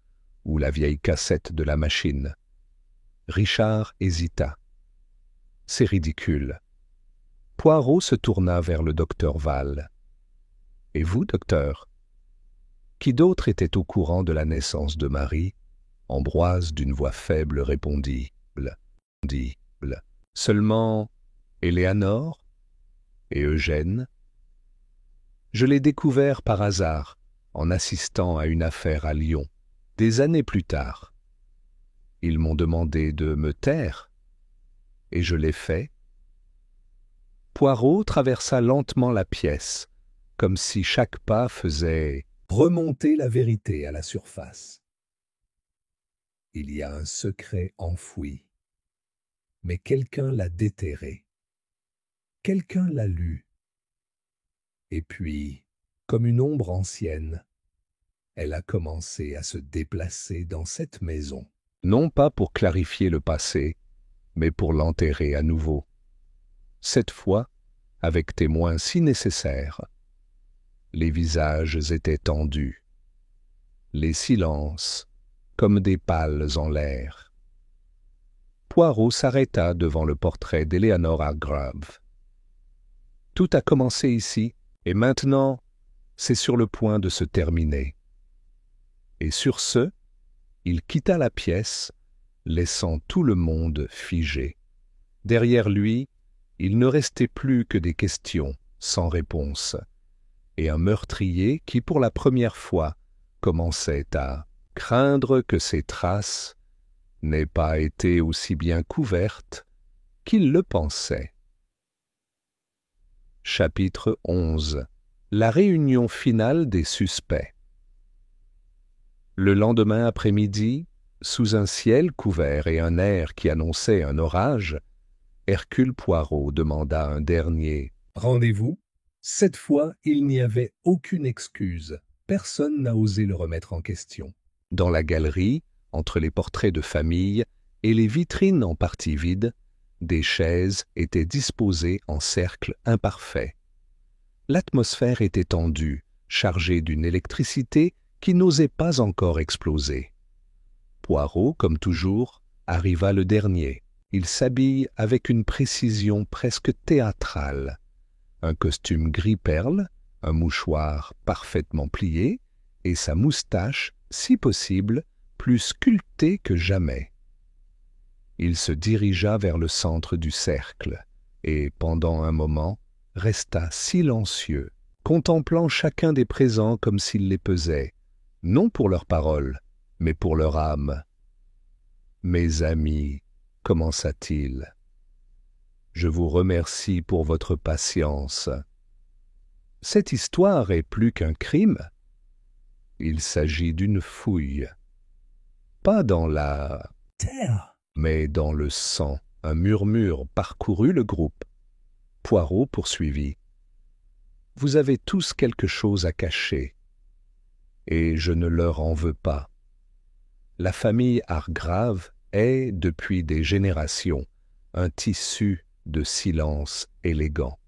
ou la vieille cassette de la machine. » Richard hésita. « C'est ridicule. » Poirot se tourna vers le docteur Val. « Et vous, docteur? » Qui d'autre était au courant de la naissance de Marie? Ambroise, d'une voix faible, répondit « Seulement Éléanore et Eugène. » Je l'ai découvert par hasard en assistant à une affaire à Lyon, des années plus tard. Ils m'ont demandé de me taire, et je l'ai fait. Poirot traversa lentement la pièce, comme si chaque pas faisait remonter la vérité à la surface. Il y a un secret enfoui, mais quelqu'un l'a déterré. Quelqu'un l'a lu. Et puis, comme une ombre ancienne, elle a commencé à se déplacer dans cette maison. Non pas pour clarifier le passé, mais pour l'enterrer à nouveau. Cette fois, avec témoins si nécessaires. Les visages étaient tendus, les silences comme des pales en l'air. Poirot s'arrêta devant le portrait d'Eleanor Hargrave. Tout a commencé ici, et maintenant, c'est sur le point de se terminer. Et sur ce, il quitta la pièce, laissant tout le monde figé. Derrière lui, il ne restait plus que des questions sans réponse, et un meurtrier qui, pour la première fois, commençait à craindre que ses traces n'aient pas été aussi bien couvertes qu'il le pensait. Chapitre 11. La réunion finale des suspects. Le lendemain après-midi, sous un ciel couvert et un air qui annonçait un orage, Hercule Poirot demanda un dernier rendez-vous. Cette fois, il n'y avait aucune excuse. Personne n'a osé le remettre en question. Dans la galerie, entre les portraits de famille et les vitrines en partie vides, des chaises étaient disposées en cercle imparfait. L'atmosphère était tendue, chargée d'une électricité qui n'osait pas encore exploser. Poirot, comme toujours, arriva le dernier. Il s'habille avec une précision presque théâtrale. Un costume gris-perle, un mouchoir parfaitement plié, et sa moustache, si possible, plus sculptée que jamais. Il se dirigea vers le centre du cercle, et pendant un moment, resta silencieux, contemplant chacun des présents comme s'il les pesait, non pour leurs paroles, mais pour leur âme. « Mes amis, commença-t-il, je vous remercie pour votre patience. Cette histoire est plus qu'un crime. Il s'agit d'une fouille. Pas dans la terre, mais dans le sang. » Un murmure parcourut le groupe. Poirot poursuivit. « Vous avez tous quelque chose à cacher, et je ne leur en veux pas. La famille Hargrave est, depuis des générations, un tissu de silence élégant.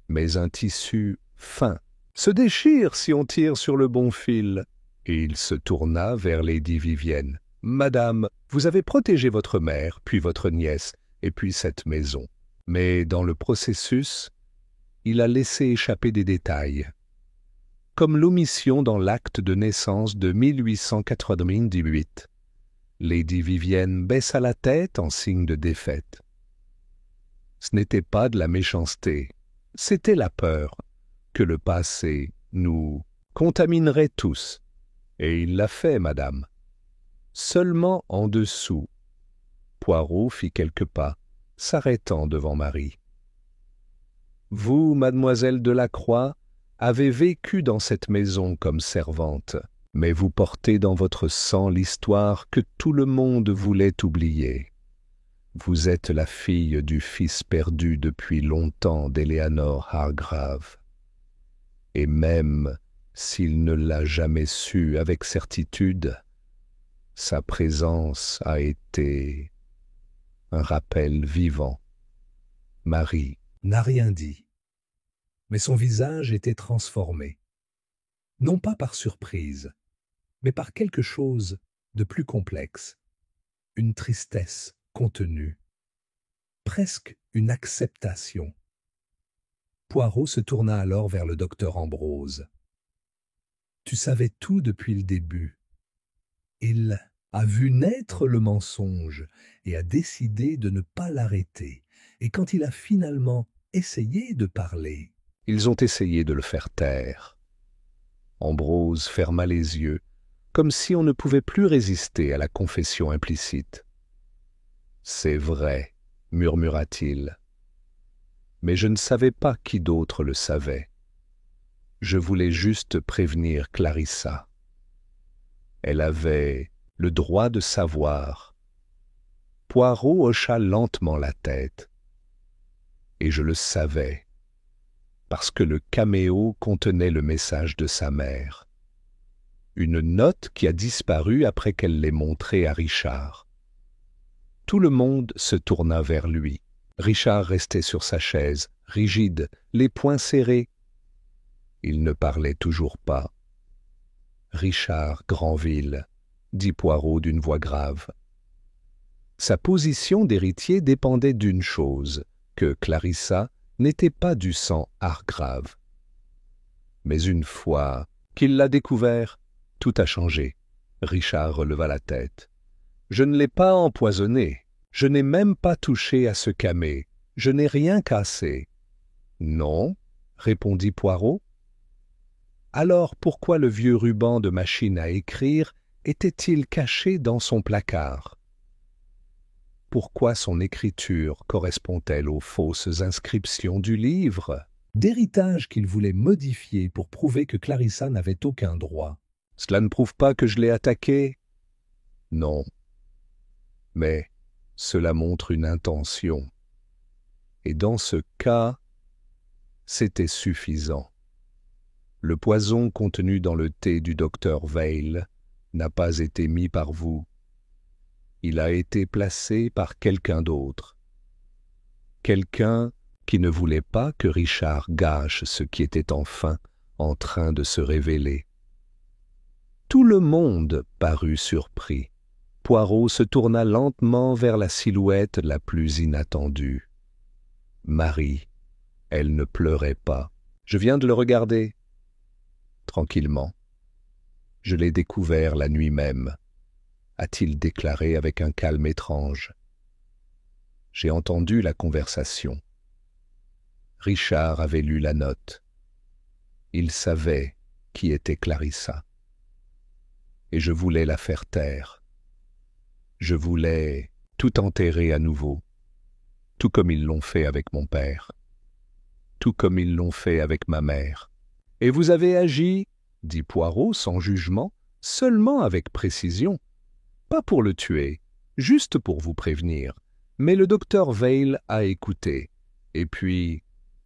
Mais un tissu fin se déchire si on tire sur le bon fil. » Et il se tourna vers Lady Vivienne. « Madame, vous avez protégé votre mère, puis votre nièce, et puis cette maison. Mais dans le processus, il a laissé échapper des détails. Comme l'omission dans l'acte de naissance de 1898. » Lady Vivienne baissa la tête en signe de défaite. Ce n'était pas de la méchanceté, c'était la peur que le passé nous contaminerait tous. Et il l'a fait, madame. Seulement en dessous. Poirot fit quelques pas, s'arrêtant devant Marie. Vous, mademoiselle Delacroix, avez vécu dans cette maison comme servante, mais vous portez dans votre sang l'histoire que tout le monde voulait oublier. Vous êtes la fille du fils perdu depuis longtemps d'Eleanor Hargrave. Et même s'il ne l'a jamais su avec certitude, sa présence a été un rappel vivant. Marie n'a rien dit, mais son visage était transformé, non pas par surprise, mais par quelque chose de plus complexe, une tristesse contenue, presque une acceptation. Poirot se tourna alors vers le docteur Ambrose. « Tu savais tout depuis le début. Il a vu naître le mensonge et a décidé de ne pas l'arrêter. Et quand il a finalement essayé de parler, Ils ont essayé de le faire taire. Ambrose ferma les yeux, comme si on ne pouvait plus résister à la confession implicite. « C'est vrai, » murmura-t-il. « Mais je ne savais pas qui d'autre le savait. Je voulais juste prévenir Clarissa. Elle avait le droit de savoir. » Poirot hocha lentement la tête. « Et je le savais, parce que le caméo contenait le message de sa mère. Une note qui a disparu après qu'elle l'ait montrée à Richard. » Tout le monde se tourna vers lui. Richard restait sur sa chaise, rigide, les poings serrés. Il ne parlait toujours pas. « Richard Granville, » dit Poirot d'une voix grave. Sa position d'héritier dépendait d'une chose, que Clarissa n'était pas du sang Hargrave. Mais une fois qu'il l'a découvert, tout a changé. Richard releva la tête. « Je ne l'ai pas empoisonné. Je n'ai même pas touché à ce camé. Je n'ai rien cassé. »« Non, » répondit Poirot. « Alors pourquoi le vieux ruban de machine à écrire était-il caché dans son placard? Pourquoi son écriture correspond-elle aux fausses inscriptions du livre d'héritage qu'il voulait modifier pour prouver que Clarissa n'avait aucun droit? Cela ne prouve pas que je l'ai attaqué? Non. Mais cela montre une intention. Et dans ce cas, c'était suffisant. Le poison contenu dans le thé du docteur Veil n'a pas été mis par vous. Il a été placé par quelqu'un d'autre. Quelqu'un qui ne voulait pas que Richard gâche ce qui était enfin en train de se révéler. Tout le monde parut surpris. Poirot se tourna lentement vers la silhouette la plus inattendue. Marie, elle ne pleurait pas. Je viens de le regarder. Tranquillement. Je l'ai découvert la nuit même, a-t-il déclaré avec un calme étrange. J'ai entendu la conversation. Richard avait lu la note. Il savait qui était Clarissa. Et je voulais la faire taire. Je voulais tout enterrer à nouveau, tout comme ils l'ont fait avec mon père, tout comme ils l'ont fait avec ma mère. « Et vous avez agi, » dit Poirot sans jugement, « seulement avec précision. Pas pour le tuer, juste pour vous prévenir. Mais le docteur Veil a écouté. Et puis,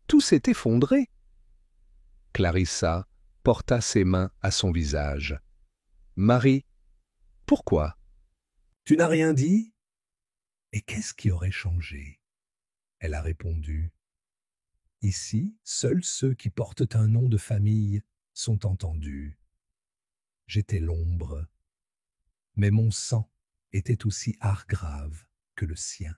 tout s'est effondré. » Clarissa porta ses mains à son visage. « Marie, pourquoi? » « Tu n'as rien dit? Et qu'est-ce qui aurait changé? » Elle a répondu. « Ici, seuls ceux qui portent un nom de famille sont entendus. J'étais l'ombre, mais mon sang était aussi Hargrave que le sien. »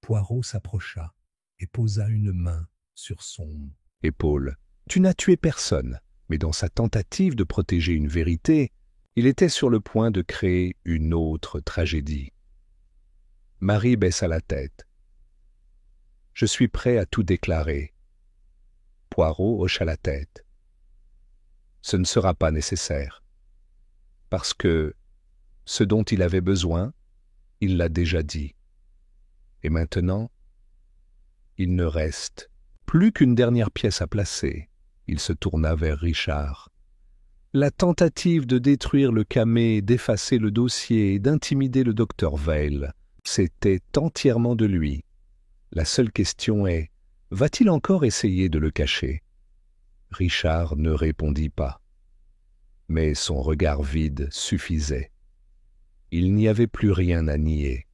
Poirot s'approcha et posa une main sur son épaule. « Tu n'as tué personne, mais dans sa tentative de protéger une vérité, il était sur le point de créer une autre tragédie. » Marie baissa la tête. « Je suis prêt à tout déclarer. » Poirot hocha la tête. « Ce ne sera pas nécessaire, parce que ce dont il avait besoin, il l'a déjà dit. Et maintenant, il ne reste plus qu'une dernière pièce à placer. » Il se tourna vers Richard. « La tentative de détruire le camé, d'effacer le dossier et d'intimider le docteur Veil, c'était entièrement de lui. La seule question est, va-t-il encore essayer de le cacher ?» Richard ne répondit pas. Mais son regard vide suffisait. Il n'y avait plus rien à nier.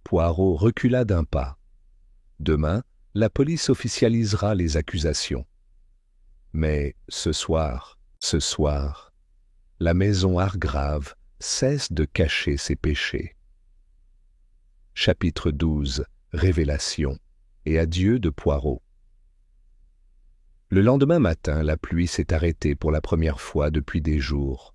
Poirot recula d'un pas. Demain, la police officialisera les accusations. Mais ce soir, la maison Hargrave cesse de cacher ses péchés. Chapitre 12. Révélation et adieu de Poirot. Le lendemain matin, la pluie s'est arrêtée pour la première fois depuis des jours.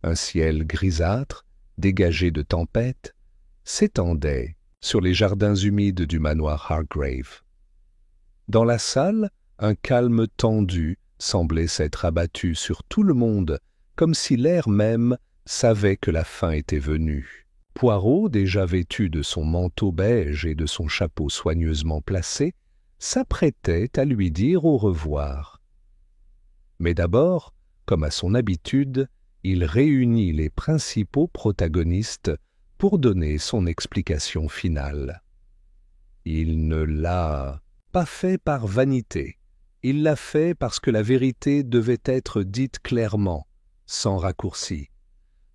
Un ciel grisâtre, dégagé de tempête, s'étendait sur les jardins humides du manoir Hargrave. Dans la salle, un calme tendu semblait s'être abattu sur tout le monde, comme si l'air même savait que la fin était venue. Poirot, déjà vêtu de son manteau beige et de son chapeau soigneusement placé, s'apprêtait à lui dire au revoir. Mais d'abord, comme à son habitude, il réunit les principaux protagonistes pour donner son explication finale. Il ne l'a pas fait par vanité, il l'a fait parce que la vérité devait être dite clairement, sans raccourci,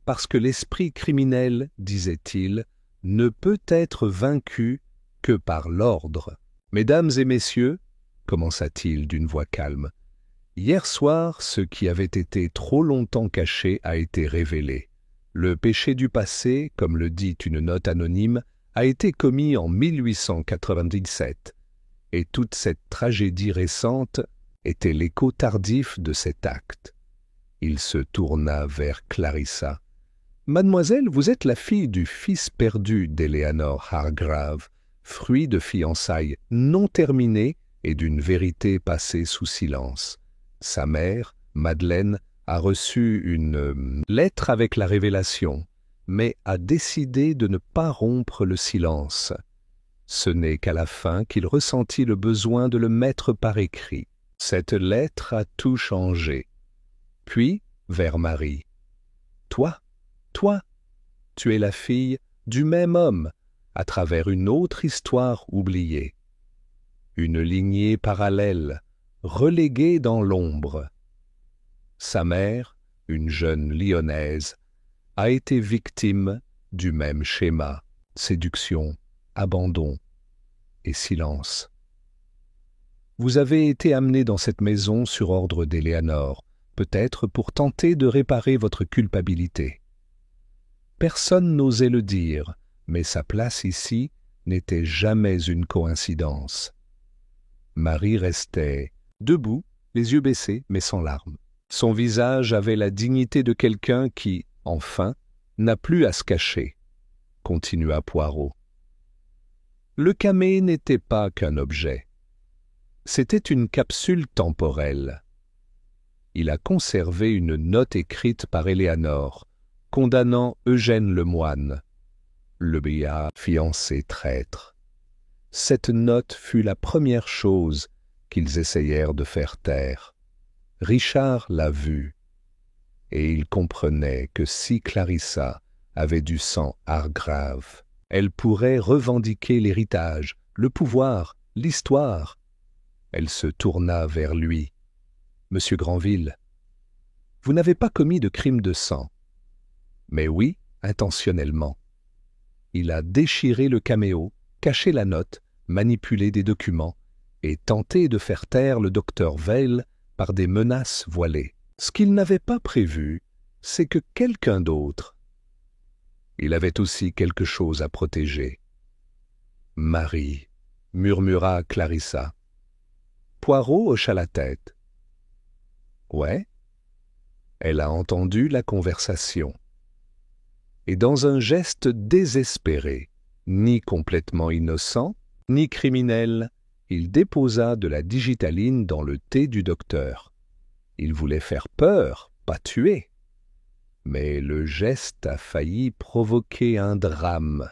parce que l'esprit criminel, disait-il, ne peut être vaincu que par l'ordre. « Mesdames et messieurs, commença-t-il d'une voix calme, hier soir, ce qui avait été trop longtemps caché a été révélé. Le péché du passé, comme le dit une note anonyme, a été commis en 1897, et toute cette tragédie récente était l'écho tardif de cet acte. » Il se tourna vers Clarissa. « Mademoiselle, vous êtes la fille du fils perdu d'Eleanor Hargrave, fruit de fiançailles non terminées et d'une vérité passée sous silence. Sa mère, Madeleine, a reçu une lettre avec la révélation, mais a décidé de ne pas rompre le silence. Ce n'est qu'à la fin qu'il ressentit le besoin de le mettre par écrit. Cette lettre a tout changé. Puis, vers Marie. « Toi, tu es la fille du même homme, à travers une autre histoire oubliée. Une lignée parallèle, reléguée dans l'ombre. Sa mère, une jeune lyonnaise, a été victime du même schéma, séduction, abandon et silence. Vous avez été amené dans cette maison sur ordre d'Éléanore, peut-être pour tenter de réparer votre culpabilité. Personne n'osait le dire, mais sa place ici n'était jamais une coïncidence. Marie restait debout, les yeux baissés, mais sans larmes. Son visage avait la dignité de quelqu'un qui, enfin, n'a plus à se cacher, continua Poirot. Le camée n'était pas qu'un objet. C'était une capsule temporelle. Il a conservé une note écrite par Éléanore, condamnant Eugène Lemoine, le béat fiancé traître. Cette note fut la première chose qu'ils essayèrent de faire taire. Richard l'a vue, et il comprenait que si Clarissa avait du sang Hargrave, elle pourrait revendiquer l'héritage, le pouvoir, l'histoire. Elle se tourna vers lui. « Monsieur Granville, vous n'avez pas commis de crime de sang. » Mais oui, intentionnellement. Il a déchiré le caméo, caché la note, manipulé des documents et tenté de faire taire le docteur Veil par des menaces voilées. Ce qu'il n'avait pas prévu, c'est que quelqu'un d'autre. Il avait aussi quelque chose à protéger. « Marie », murmura Clarissa. Poirot hocha la tête. « Ouais ?» Elle a entendu la conversation. Et dans un geste désespéré, ni complètement innocent, ni criminel, il déposa de la digitaline dans le thé du docteur. Il voulait faire peur, pas tuer. Mais le geste a failli provoquer un drame.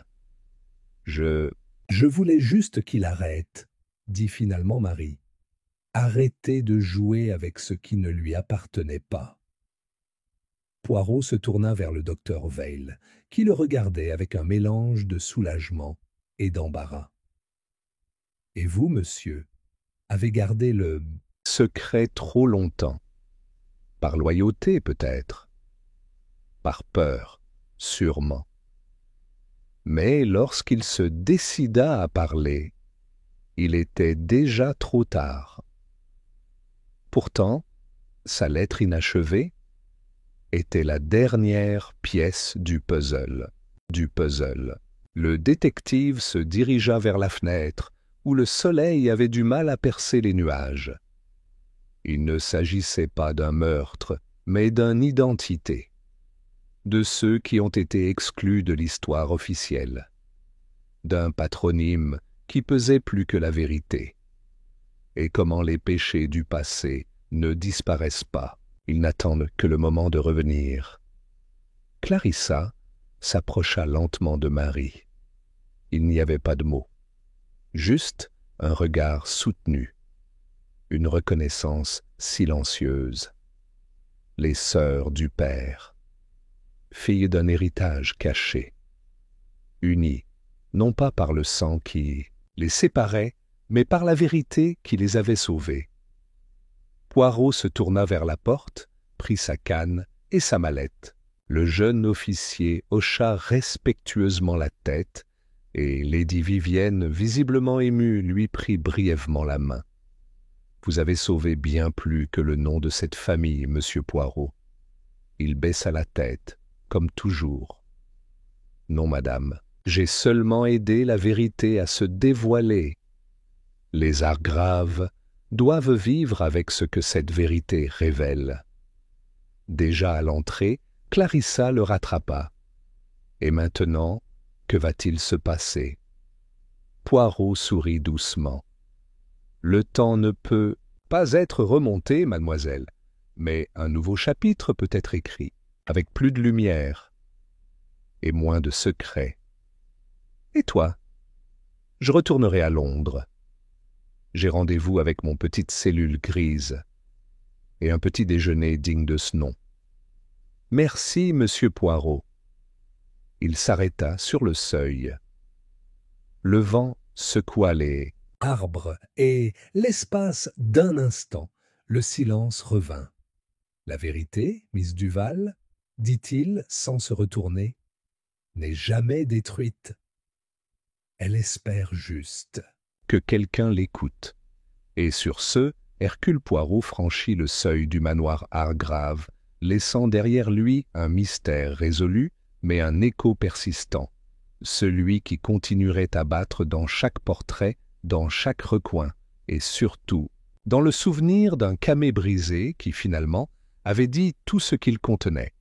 « Je voulais juste qu'il arrête, » dit finalement Marie. « Arrêter de jouer avec ce qui ne lui appartenait pas. » Poirot se tourna vers le docteur Veil, qui le regardait avec un mélange de soulagement et d'embarras. « Et vous, monsieur, avez gardé le secret trop longtemps. Par loyauté, peut-être. Par peur, sûrement. Mais lorsqu'il se décida à parler, il était déjà trop tard. Pourtant, sa lettre inachevée était la dernière pièce du puzzle. Le détective se dirigea vers la fenêtre, où le soleil avait du mal à percer les nuages. Il ne s'agissait pas d'un meurtre, mais d'une identité, de ceux qui ont été exclus de l'histoire officielle, d'un patronyme qui pesait plus que la vérité. et comment les péchés du passé ne disparaissent pas. Ils n'attendent que le moment de revenir. Clarissa s'approcha lentement de Marie. Il n'y avait pas de mots, juste un regard soutenu, une reconnaissance silencieuse. Les sœurs du Père, filles d'un héritage caché, unies, non pas par le sang qui les séparait, mais par la vérité qui les avait sauvées. Poirot se tourna vers la porte, prit sa canne et sa mallette. Le jeune officier hocha respectueusement la tête, et lady Vivienne, visiblement émue, lui prit brièvement la main. « Vous avez sauvé bien plus que le nom de cette famille, monsieur Poirot. » Il baissa la tête, comme toujours. « Non, madame, j'ai seulement aidé la vérité à se dévoiler. Les Hargrave doivent vivre avec ce que cette vérité révèle. » Déjà à l'entrée, Clarissa le rattrapa. « Et maintenant, que va-t-il se passer ?» Poirot sourit doucement. « Le temps ne peut pas être remonté, mademoiselle, mais un nouveau chapitre peut être écrit, avec plus de lumière et moins de secrets. Et toi? Je retournerai à Londres. J'ai rendez-vous avec mon petite cellule grise et un petit déjeuner digne de ce nom. Merci, monsieur Poirot. » Il s'arrêta sur le seuil. Le vent secoua les arbres et, l'espace d'un instant, le silence revint. « La vérité, Miss Duval, dit-il sans se retourner, n'est jamais détruite. Elle espère juste que quelqu'un l'écoute. » Et sur ce, Hercule Poirot franchit le seuil du manoir Hargrave, laissant derrière lui un mystère résolu, mais un écho persistant, celui qui continuerait à battre dans chaque portrait, dans chaque recoin, et surtout dans le souvenir d'un camée brisé qui, finalement, avait dit tout ce qu'il contenait.